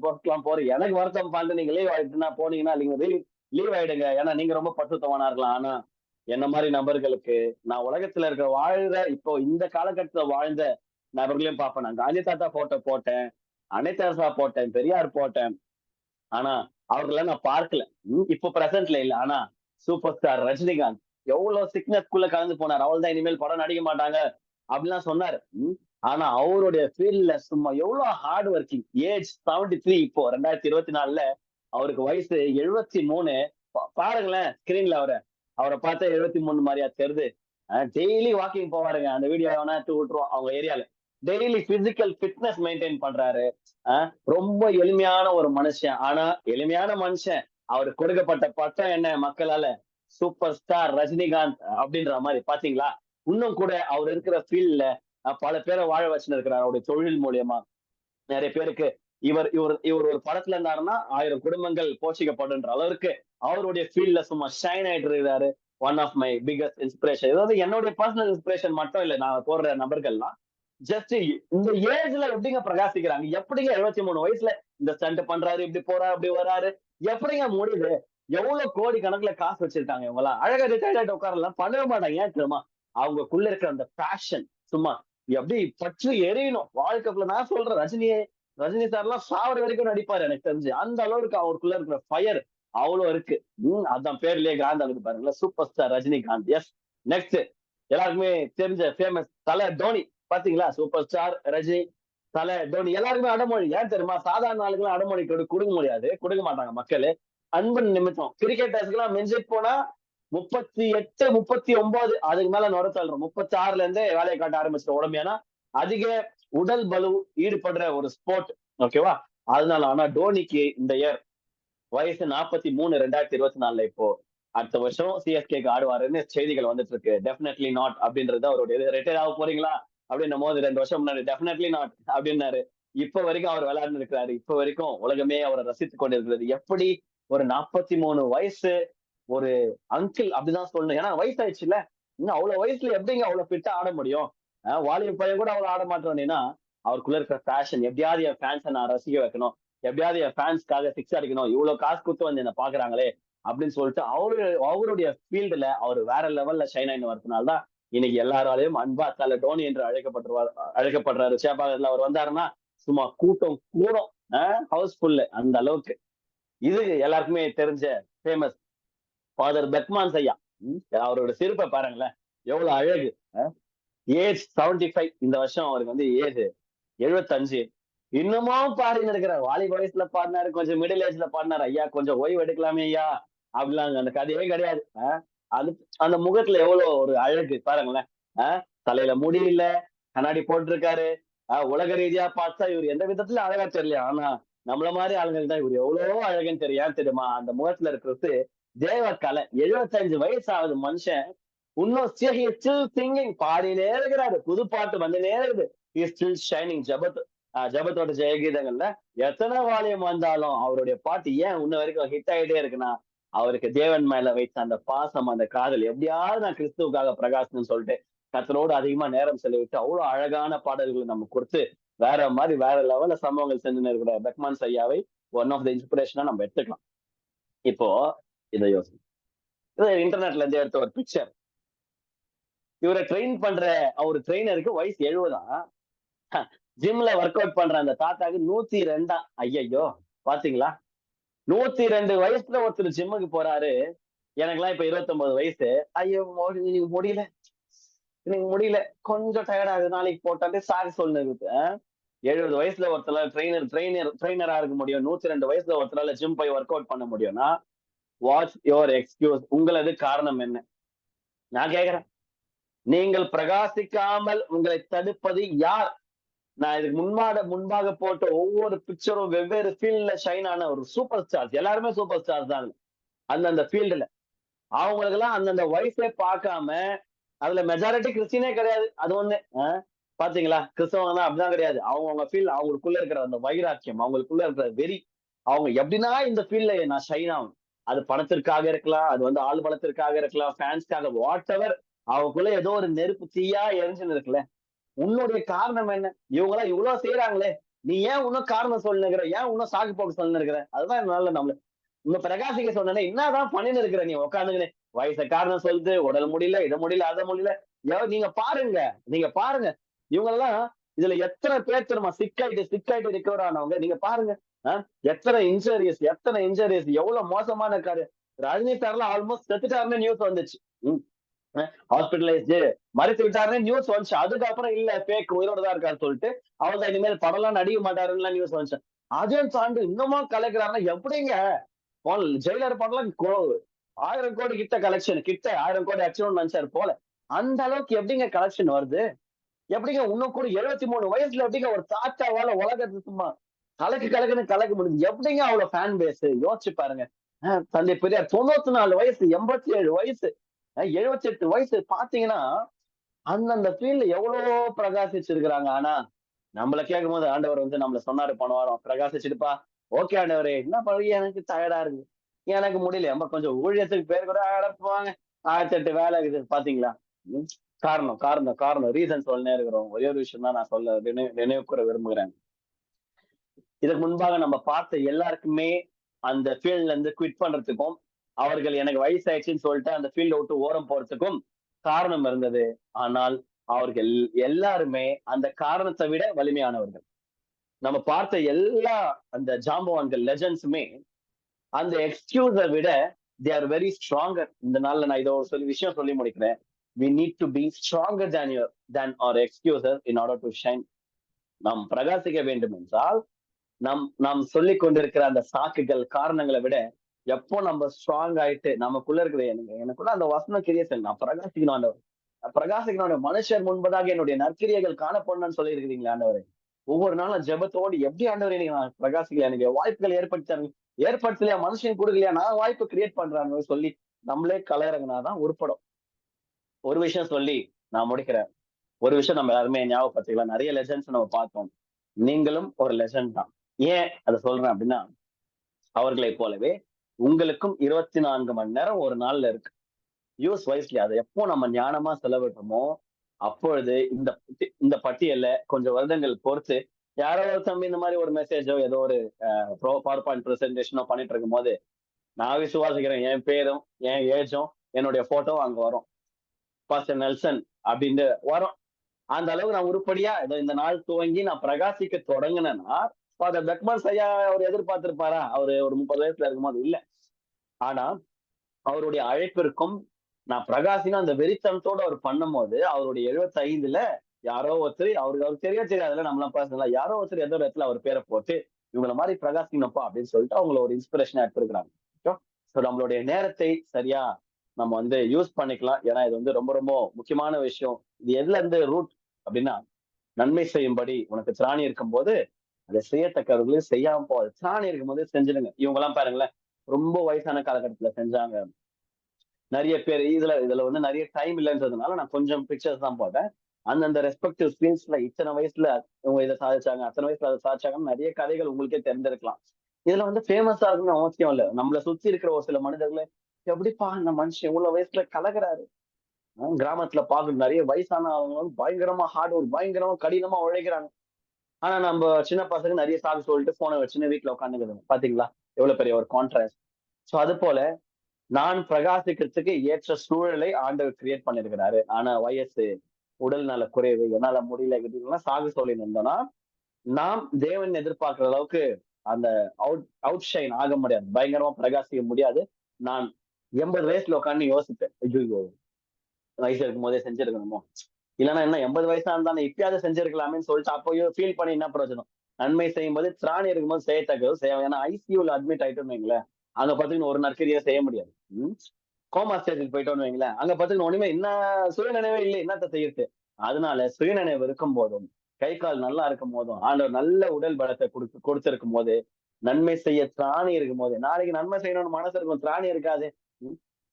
போட்டுலாம் போறீங்க, எனக்கு வருத்தம் பாண்டு, நீங்க லீவ் ஆயிட்டுனா போனீங்கன்னா நீங்க லீவ் ஆயிடுங்க, ஏன்னா நீங்க ரொம்ப பசுத்தவனா இருக்கலாம். ஆனா என்ன மாதிரி நபர்களுக்கு, நான் உலகத்துல இருக்க வாழ்ற இப்போ இந்த காலகட்டத்துல வாழ்ந்த நபர்களையும் பார்ப்பேன். நான் காந்தி தாத்தா போட்டோ போட்டேன், அன்னை தெரசா போட்டேன், பெரியார் போட்டேன், ஆனா அவர்கள நான் பார்க்கல, இப்போ பிரசன்ட்ல இல்ல. ஆனா சூப்பர் ஸ்டார் ரஜினிகாந்த் எவ்வளவு சிக்னஸ்குள்ள கலந்து போனார். அவள் தான் இனிமேல் படம் நடிக்க மாட்டாங்க அப்படிலாம் சொன்னாரு. ஆனா அவருடைய ஃபீல்ட்ல சும்மா எவ்வளவு ஹார்ட் ஒர்க்கிங். ஏஜ் 73, இப்போ 2024 அவருக்கு வயசு 73. பாருங்களேன் ஸ்கிரீன்ல அவரை பார்த்தா 73 மாதிரியா தெரியுது. டெய்லி வாக்கிங் போவாருங்க. அந்த வீடியோ வேணா விட்டுருவோம். அவங்க ஏரியால டெய்லி பிசிக்கல் ஃபிட்னஸ் மெயின்டைன் பண்றாரு. ரொம்ப எளிமையான ஒரு மனுஷன். ஆனா எளிமையான மனுஷன், அவருக்கு கொடுக்கப்பட்ட பட்டம் என்ன மக்களால, சூப்பர் ஸ்டார் ரஜினிகாந்த் அப்படின்ற மாதிரி. பாத்தீங்களா, இன்னும் கூட அவர் இருக்கிற ஃபீல்ட்ல பல பேரை வாழ வச்சுன்னு இருக்கிறார் அவருடைய தொழில் மூலியமா. நிறைய பேருக்கு இவர் ஒரு படத்துல இருந்தாருன்னா 1000 குடும்பங்கள் போஷிக்கப்படுன்ற அளவுக்கு அவருடைய ஃபீல்ட்ல சும்மா ஷைன் ஆயிட்டு இருக்கிறாரு. One of my biggest inspiration. ஏதாவது என்னுடைய பர்சனல் இன்ஸ்பிரேஷன் மட்டும் இல்ல, நான் போடுற நபர்கள்லாம் ஜஸ்ட் இந்த ஏஜ்ல எப்படிங்க பிரகாசிக்கிறாங்க, எப்படிங்க 73 வயசுல இந்த ஸ்டண்ட் பண்றாரு, இப்படி போறாரு, அப்படி வராரு, எப்படிங்க முடியுது? எவ்வளவு கோடி கணக்குல காசு வச்சிருக்காங்க இவங்களா, அழகா ரிட்டையர்ட் உட்காரலாம், பண்ணவே மாட்டாங்க. ஏன் தெரியுமா, அவங்களுக்குள்ள இருக்கிற அந்த பேஷன் சும்மா எப்படி பற்றி எரியணும் வாழ்க்கைக்குள்ள. நான் சொல்றேன், ரஜினி சார் எல்லாம் சாவர வரைக்கும் நடிப்பாரு எனக்கு தெரிஞ்சு. அந்த அளவுக்கு அவருக்குள்ள இருக்கிற ஃபயர் அவ்வளவு இருக்கு. அதான் பேர்லயே காந்த் இருக்கு பாருங்களா, super star Rajinikanth. Yes, next எல்லாருக்குமே தெரிஞ்ச ஃபேமஸ் தல தோனி. பாத்தீங்களா? சூப்பர் ஸ்டார் ரஜினி, தல தோனி எல்லாருக்குமே அடமொழி. ஏன் தெரியுமா? சாதாரண ஆளுக்கெல்லாம் அடமொழி கொடுக்க முடியாது, கொடுக்க மாட்டாங்க மக்களு. அன்பின் நிமித்தம் கிரிக்கெட்டர்ஸ்க்கு எல்லாம் மிஞ்சி போனா 38, 39 அதுக்கு மேல நுர தள்ளுறோம். 36ல இருந்தே வேலையை காட்ட ஆரம்பிச்சிட்டோம் உடம்பு. ஏன்னா அதிக உடல் பலு ஈடுபடுற ஒரு ஸ்போர்ட். ஓகேவா? அதனால ஆனா டோனிக்கு இந்த இயர் வயசு 43 2024 இப்போ அடுத்த வருஷம் சிஎஸ்கேக்கு ஆடுவாருன்னு செய்திகள் வந்துட்டு இருக்கு. டெஃபினெட்லி நாட் அப்படின்றது அவருடைய. ரிட்டையர் ஆக போறீங்களா அப்படின்னும் போது 2 வருஷம் முன்னாடி டெஃபினெட்லி நாட் அப்படின்னாரு. இப்ப வரைக்கும் அவர் விளையாண்டு இருக்கிறாரு. இப்ப வரைக்கும் உலகமே அவரை ரசித்துக் கொண்டிருக்கிறது. எப்படி ஒரு 43 வயசு ஒரு அங்கிள் அப்படிதான் சொல்லணும். ஏன்னா வயசாயிடுச்சுல, இன்னும் அவ்வளவு வயசுல எப்படிங்க அவ்வளவு ஃபிட்டா ஆட முடியும்? வாலிப பையன் கூட அவ்வளவு ஆட மாட்டோம்னா அவருக்குள்ள இருக்கிற பேஷன், எப்படியாவது என் ஃபேன்ஸை நான் ரசிக்க வைக்கணும், எப்படியாவது என் ஃபேன்ஸ்க்காக சிக்ஸ் அடிக்கணும், இவ்வளவு காசு கொடுத்து வந்து என்ன பாக்குறாங்களே அப்படின்னு சொல்லிட்டு அவருடைய ஃபீல்டுல அவர் வேற லெவல்ல ஷைன் ஆயின்னு வரதுனால்தான் இன்னைக்கு எல்லாராலையும் அன்பா தல டோனி என்று அழைக்கப்படுறாரு. சேப்பாக்கத்துல அவர் வந்தாருன்னா சும்மா கூட்டம் கூடும், ஹவுஸ்ஃபுல் அந்த அளவுக்கு. இது எல்லாருக்குமே தெரிஞ்ச ஃபேமஸ் ஃபாதர் பெக்மான்ஸ் ஐயா. அவரோட சிரிப்பை பாருங்களேன், எவ்வளவு அழகு. ஏஜ் 75, இந்த வருஷம் அவருக்கு வந்து ஏஜ் 75. இன்னமும் பாடின்னு இருக்கிறார். வாலிப வயசுல பாடினாரு, கொஞ்சம் மிடில் ஏஜ்ல பாடினாரு. ஐயா கொஞ்சம் ஓய்வு எடுக்கலாமே ஐயா அப்படிலாம் அந்த கதையே கிடையாது. அது அந்த முகத்துல எவ்வளவு ஒரு அழகு பாருங்களேன். தலையில முடி இல்ல, கண்ணாடி போட்டிருக்காரு. உலக ரீதியா பார்த்தா இவர் எந்த விதத்துல அழகா தெரியல, ஆனா நம்மள மாதிரி ஆளுங்களுக்கு தான் இவர் எவ்வளவோ அழகுன்னு தெரியும். தெரியுமா? அந்த முகத்துல இருக்கிறது தேவ கலை. 75 வயசு ஆகுது மனுஷன், இன்னும் ஸ்டில் சிங்கிங், பாடினே இருக்கிறாரு. புது பாட்டு வந்துனே இருக்குது. Still shining. ஜபத்தோட ஜெயகீதங்கள்ல எத்தனை வாலியம் வந்தாலும் அவருடைய பாட்டு ஏன் இன்ன வரைக்கும் ஹிட் ஆகிட்டே இருக்குன்னா அவருக்கு தேவன் மேல வைத்த அந்த பாசம், அந்த காதல். எப்படியாவது நான் கிறிஸ்துவுக்காக பிரகாசம்னு சொல்லிட்டு கர்த்தரோடு அதிகமா நேரம் செலவிட்டு அவ்வளவு அழகான பாடல்களை நம்ம கொடுத்து வேற மாதிரி வேற லெவல்ல சம்பவங்கள் செஞ்சுன்னு இருக்கிற பெக்மான்ஸ் ஐயாவை ஒன் ஆஃப் த இன்ஸ்பிரேஷனா நம்ம எடுத்துக்கலாம். இப்போ இதை யோசனை, இது இன்டர்நெட்ல இருந்து எடுத்த ஒரு பிக்சர். இவரை ட்ரெயின் பண்ற அவரு ட்ரெயினருக்கு வயசு 70. ஜிம்ல ஒர்க் அவுட் பண்ற அந்த தாத்தாக்கு 102. ஐயோ பாத்தீங்களா? 102 வயசுல ஒருத்தர் ஜிம்முக்கு போறாரு. எனக்குலாம் இப்ப 29 வயசு. ஐயோ முடியல, எனக்கு முடியல, கொஞ்சம் டயர்ட் ஆகுது, நாளைக்கு போட்டாலே சாரி சொல்லுங்க. 70 வயசுல ஒருத்தர் ட்ரெயினரா இருக்க முடியும், 102 வயசுல ஒருத்தரால ஜிம் போய் ஒர்க் அவுட் பண்ண முடியும்னா வாட்ஸ் யுவர் எக்ஸ்கியூஸ்? உங்களது காரணம் என்ன? நான் கேக்குறேன். நீங்கள் பிரகாசிக்காமல் உங்களை தடுப்பது யார்? நான் இதுக்கு முன்பாக போட்ட ஒவ்வொரு பிக்சரும் வெவ்வேறு ஃபீல்ட்ல ஷைன் ஆன ஒரு சூப்பர் ஸ்டார்ஸ். எல்லாருமே சூப்பர் ஸ்டார்ஸ் தான் அந்தந்த ஃபீல்டுல. அவங்களுக்கு எல்லாம் அந்தந்த வயசே பார்க்காம, அதுல மெஜாரிட்டி கிறிஸ்டினே கிடையாது. அது ஒண்ணு பாத்தீங்களா? கிறிஸ்தவங்க அப்படிதான் கிடையாது. அவங்க ஃபீல்ட், அவங்களுக்குள்ள இருக்கிற அந்த வைராக்கியம், அவங்களுக்குள்ள இருக்கிற வெறி, அவங்க எப்படின்னா இந்த ஃபீல்ட்ல நான் ஷைன் ஆகும். அது பணத்திற்காக இருக்கலாம், அது வந்து ஆள் பலத்திற்காக இருக்கலாம், ஃபேன்ஸ்க்காக, வாட் எவர். அவங்களுக்குள்ள ஏதோ ஒரு நெருப்பு தீயா எரிஞ்சுன்னு இருக்குல்ல. உன்னுடைய காரணம் என்ன? இவங்க எல்லாம் இவ்வளவு செய்யறாங்களே, நீ ஏன் இன்னும் காரணம் சொல்லுங்கிற? ஏன் இன்னும் சாக்கு போக்கு சொல்லுன்னு இருக்கிற? அதுதான் என்னால நம்மள இன்னும் பிரகாசிக்க சொன்னேன். என்னதான் பண்ணின்னு இருக்கிற நீ உட்காந்துன்னு? வயசை காரணம் சொல்லுது, உடல் முடியல, இதை முடியல, அதை முடியல. நீங்க பாருங்க இவங்க எல்லாம் இதுல எத்தனை பேர் தெரியுமா சிக்காயிட்டு ரிகவர் ஆனவங்க? நீங்க பாருங்க. எத்தனை இன்ஜுரியஸ், எவ்வளவு மோசமான காரு. ரஜினி சார்லாம் ஆல்மோஸ்ட் செத்துட்டாருன்னு நியூஸ் வந்துச்சு. ஹாஸ்பிட்டலைஸ்டு, மறைத்து விட்டாருன்னு நியூஸ் வந்துச்சு. அதுக்கப்புறம் இல்ல பேக் உயிரோட தான் இருக்காரு சொல்லிட்டு அவர் தான் இனிமேல் படம்லாம் நடிக்க மாட்டாருன்னு நியூஸ் வந்துச்சு. அதையும் தாண்டி இன்னமும் கலைக்கிறாருன்னா எப்படிங்க? ஜெயிலர் படம்லாம் 1000 கோடி கிட்ட கலெக்ஷன், 1000 கோடி அச்சீவ் நினைச்சாரு போல. அந்த அளவுக்கு எப்படிங்க கலெக்ஷன் வருது? எப்படிங்க இன்னும் கூட 73 வயசுல எப்படிங்க ஒரு தாத்தாவால உலகத்து சும்மா கலக்க முடியுது? எப்படிங்க அவ்வளவு ஃபேன் பேஸ்? யோசிச்சு பாருங்க. தந்தை பெரியார் 94 வயசு, 87 வயசு, 78 வயசு. பாத்தீங்கன்னா அந்தந்த ஃபீல்ட்ல எவ்வளவோ பிரகாசிச்சிருக்கிறாங்க. ஆனா நம்மள கேட்கும் போது ஆண்டவர் வந்து நம்மள சொன்னாரு போன வாரம், பிரகாசிச்சுடுப்பா. ஓகே ஆண்டவரே, என்ன பண்ணி எனக்கு டயர்டா இருக்கு, எனக்கு முடியல, நம்ம கொஞ்சம் ஊழியத்துக்கு பேர் கூட அடப்புவாங்க, 1008 வேலை இருக்குது. பாத்தீங்களா? காரணம் ரீசன் சொல்லினே இருக்கிறோம். ஒரே ஒரு விஷயம் தான் நான் சொல்ல நினைவு கூற விரும்புகிறேன். இதுக்கு முன்பாக நம்ம பார்த்த எல்லாருக்குமே அந்த ஃபீல்ட்ல இருந்து குவிட் பண்றதுக்கும், அவர்கள் எனக்கு வயசாயிடுச்சுன்னு சொல்லிட்டு அந்த ஃபீல்ட விட்டு ஓரம் போறதுக்கும் காரணம் இருந்தது. ஆனால் அவர்கள் எல்லாருமே அந்த காரணத்தை விட வலிமையானவர்கள். நம்ம பார்த்த எல்லா அந்த ஜாம்பவான்கள், லெஜண்ட்ஸுமே அந்த எக்ஸ்கியூஸை விட தே ஆர் வெரி ஸ்ட்ராங்கர். இந்த நாள்ல நான் இதை ஒரு விஷயம் சொல்லி முடிக்கிறேன். we need to be stronger than our excuses in order to shine. நாம் பிரகாசிக்க வேண்டும் என்றால் நாம் சொல்லிக் கொண்டிருக்கிற அந்த சாக்குகள் காரணங்களை விட எப்போ நம்ம ஸ்ட்ராங் ஆயிட்டு நமக்குள்ள இருக்கிற எனக்குள்ள அந்த வசனம் கிரியேஷன் நான் பிரகாசிக்கணும் ஆண்டவர், பிரகாசிக்கணும் மனுஷர் முன்பதாக என்னுடைய நற்கிரியைகள் காணப்படணும்னு சொல்லி இருக்கிறீங்களா ஆண்டவரே. ஒவ்வொரு நாளும் ஜெபத்தோடு எப்படி ஆண்டவரே நீங்க நான் பிரகாசிக்கல, எனக்கு வாய்ப்புகள் ஏற்படுத்தலையா, மனுஷன் கொடுக்கலையா, நான் வாய்ப்பு கிரியேட் பண்றாங்க சொல்லி நம்மளே கலையறங்கினாதான் உருப்படும். ஒரு விஷயம் சொல்லி நான் முடிக்கிறேன். ஒரு விஷயம் நம்ம எல்லாருமே ஞாபகப்படுத்திக்கலாம். நிறைய லெஜண்ட்ஸ் நம்ம பார்த்தோம். நீங்களும் ஒரு லெஜண்ட் தான். ஏன் அதை சொல்றேன் அப்படின்னா, அவர்களை போலவே உங்களுக்கும் 24 மணி நேரம் ஒரு நாள்ல இருக்கு. Use wisely. அதை எப்போ நம்ம ஞானமா செலவிடுறோமோ அப்பொழுது இந்த பட்டியல்ல கொஞ்சம் வருடங்கள் பொறுத்து யாரோ தம்பி இந்த மாதிரி ஒரு மெசேஜோ ஏதோ ஒரு பவர் பாயிண்ட் பிரசன்டேஷனோ பண்ணிட்டு இருக்கும் போது நான் விசுவாசிக்கிறேன் என் பேரும் என் ஏஜும் என்னுடைய போட்டோவும் அங்க வரும். பாஸ்டர் நெல்சன் அப்படின்னு வரும். அந்த அளவுக்கு நான் உருப்படியா இந்த நாள் துவங்கி நான் பிரகாசிக்க தொடங்கினேன்னா ஃபாதர் பெக்மன்ஸ் ஐயா அவர் எதிர்பார்த்திருப்பாரா? அவரு ஒரு 30 வயசுல இருக்கும்போது இல்ல. ஆனா அவருடைய அழைப்பிற்கும் நான் பிரகாசினா அந்த வெறித்தனத்தோட அவர் பண்ணும் போது அவருடைய 75ல யாரோ ஒருத்தர் அவருக்கு தெரியாதுல நம்மளாம் பர்சனலா யாரோ ஒருத்தர் ஏதோ ஒரு இடத்துல அவர் பேரை போட்டு இவங்கள மாதிரி பிரகாசிக்கணும்ப்பா அப்படின்னு சொல்லிட்டு அவங்கள ஒரு இன்ஸ்பிரேஷனா எடுத்துருக்காங்க. ஸோ நம்மளுடைய நேரத்தை சரியா நம்ம யூஸ் பண்ணிக்கலாம். ஏன்னா இது ரொம்ப ரொம்ப முக்கியமான விஷயம். இது எதுல இருந்து ரூட் அப்படின்னா, நன்மை செய்யும்படி உனக்கு திராணி இருக்கும் போது அதை செய்யத்தக்கவர்களையும் செய்யாம போகாது. திராணி இருக்கும் போதே செஞ்சிடுங்க. இவங்க எல்லாம் பாருங்களேன், ரொம்ப வயசான காலகட்டத்துல செஞ்சாங்க. நிறைய பேர் இதுல நிறைய டைம் இல்லைன்றதுனால நான் கொஞ்சம் பிக்சர்ஸ் தான் போட்டேன். அந்தந்த ரெஸ்பெக்டிவ் ஸ்கிரீன்ஸ்ல இத்தனை வயசுல இவங்க இதை சாதிச்சாங்க, அத்தனை வயசுல அதை சாதிச்சாங்கன்னு நிறைய கதைகள் உங்களுக்கே தெரிஞ்சிருக்கலாம். இதுல ஃபேமஸா இருக்குன்னு அவசியம் இல்லை. நம்மளை சுத்தி இருக்கிற ஒரு சில மனிதர்களை எப்படிப்பா இந்த மனுஷன் இவ்வளவு வயசுல கலகுறாரு. கிராமத்துல பாக்குறது நிறைய வயசானவங்க பயங்கரமா ஹார்ட் ஒர்க், பயங்கரமா கடினமா உழைக்கிறாங்க. ஆனா நம்ம சின்ன பசங்க நிறைய சாக்கு சொல்லிட்டு போனை வச்சுன்னு வீட்டுல உட்காந்துக்கிறாங்க. பாத்தீங்களா எவ்வளவு பெரிய ஒரு கான்ட்ராஸ்ட். சோ அது போல நான் பிரகாசிக்கிறதுக்கு ஏற்ற சூழலை ஆண்டவர் கிரியேட் பண்ணிருக்கிறாரு. ஆனா வயசு, உடல் நல குறைவு, என்னால முடியல சாகு சொல்லி இருந்தோம்னா நாம் தேவன் எதிர்பார்க்கிற அளவுக்கு அந்த அவுட் ஷைன் ஆக முடியாது, பயங்கரமா பிரகாசிக்க முடியாது. நான் 80 வயசுல உட்காந்து யோசிப்பேன், ஐயோ வயசு இருக்கும் போதே செஞ்சிருக்கணுமோ, இல்லைன்னா என்ன 80 வயசா இருந்தாலும் இப்பயாவது செஞ்சிருக்கலாமேன்னு சொல்லிட்டு அப்போ ஃபீல் பண்ணி என்ன பிரயோஜனம்? நன்மை செய்யும் போது திராணி இருக்கும்போது செய்யத்தக்கது செய்ய. ஏன்னா ஐசியூல அட்மிட் ஆயிட்டோம்னு வைங்களேன், அங்க பாத்தீங்கன்னா ஒரு நற்கரியா செய்ய முடியாது. கோமா ஸ்டேஜுக்கு போயிட்டோம்னு வைங்களேன், அங்க பாத்தீங்கன்னா ஒண்ணுமே என்ன சுயநினைவே இல்லை, என்னத்த செய்யுது? அதனால சுயநினைவு இருக்கும் போதும் கை கால் நல்லா இருக்கும் போதும் ஆண்டவர் நல்ல உடல் பலத்தை கொடுத்திருக்கும் போது நன்மை செய்ய திராணி இருக்கும் போது, நாளைக்கு நன்மை செய்யணும்னு மனசு இருக்கும், திராணி இருக்காது.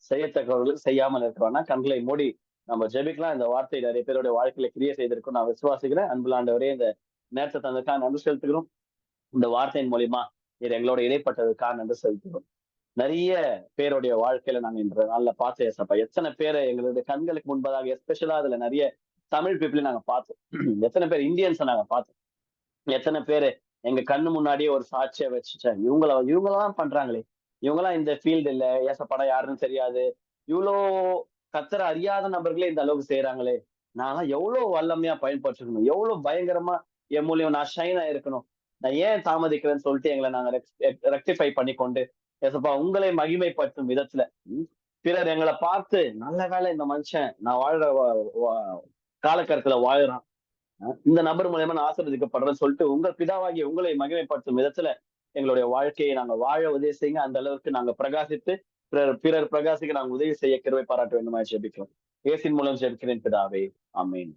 செய்யத்தக்கவர்களுக்கு செய்யாமல் இருக்கிறோம்னா கண்களை மூடி நம்ம ஜெபிக்கலாம். இந்த வார்த்தை நிறைய பேருடைய வாழ்க்கையில கிரியை செய்திருக்கும் நான் விசுவாசிக்கிறேன். அன்புள்ள ஆண்டவரே, இந்த நேரத்தை தந்ததுக்காக நன்றி செலுத்துகிறோம். இந்த வார்த்தையின் மூலியமா இது எங்களோட இடைப்பட்டதுக்காக நன்றி செலுத்துகிறோம். நிறைய பேருடைய வாழ்க்கையில நாங்க இன்ற நாள்ல பார்த்து ஏசப்பா, எத்தனை பேரை எங்களுடைய கண்களுக்கு முன்பதாக எஸ்பெஷலா அதுல நிறைய தமிழ் பீப்புளையும் நாங்க பார்த்தோம். எத்தனை பேர் இந்தியன்ஸை நாங்க பார்த்தோம். எத்தனை பேரு எங்க கண்ணு முன்னாடியே ஒரு சாட்சியை வச்சுட்டேன், இவங்கெல்லாம் பண்றாங்களே, இவங்கெல்லாம் இந்த ஃபீல்டு இல்ல, ஏசப்படா யாருன்னு தெரியாது, இவ்வளோ கத்தரை அறியாத நபர்களே இந்த அளவுக்கு செய்யறாங்களே, நான் எவ்வளவு வல்லமையா பயன்படுத்தணும், எவ்வளவு பயங்கரமா என் மூலியம் நான் ஷைனா இருக்கணும், நான் ஏன் தாமதிக்கிறேன்னு சொல்லிட்டு எங்களை நாங்க ரெக்டிஃபை பண்ணி கொண்டு ஏசப்பா உங்களை மகிமைப்படுத்தும் விதத்துல பிறர் எங்களை பார்த்து நல்ல வேலை இந்த மனுஷன் நான் வாழ்ற காலகட்டத்துல வாழ்றான், இந்த நபர் மூலியமா நான் ஆசீர்வதிக்கப்படுறேன்னு சொல்லிட்டு உங்கள் பிதாவாகி உங்களை மகிமைப்படுத்தும் விதத்துல எங்களுடைய வாழ்க்கையை நாங்க வாழ உதவி செய்யுங்க. அந்த அளவுக்கு நாங்க பிரகாசித்து பிறர் பிரகாசிக்க நாங்க உதவி செய்ய கிருபை பாராட்ட வேண்டுமா ஜெபிக்கிறோம். இயேசுவின் மூலம் ஜெபிக்கிறேன் பிதாவே, ஆமென்.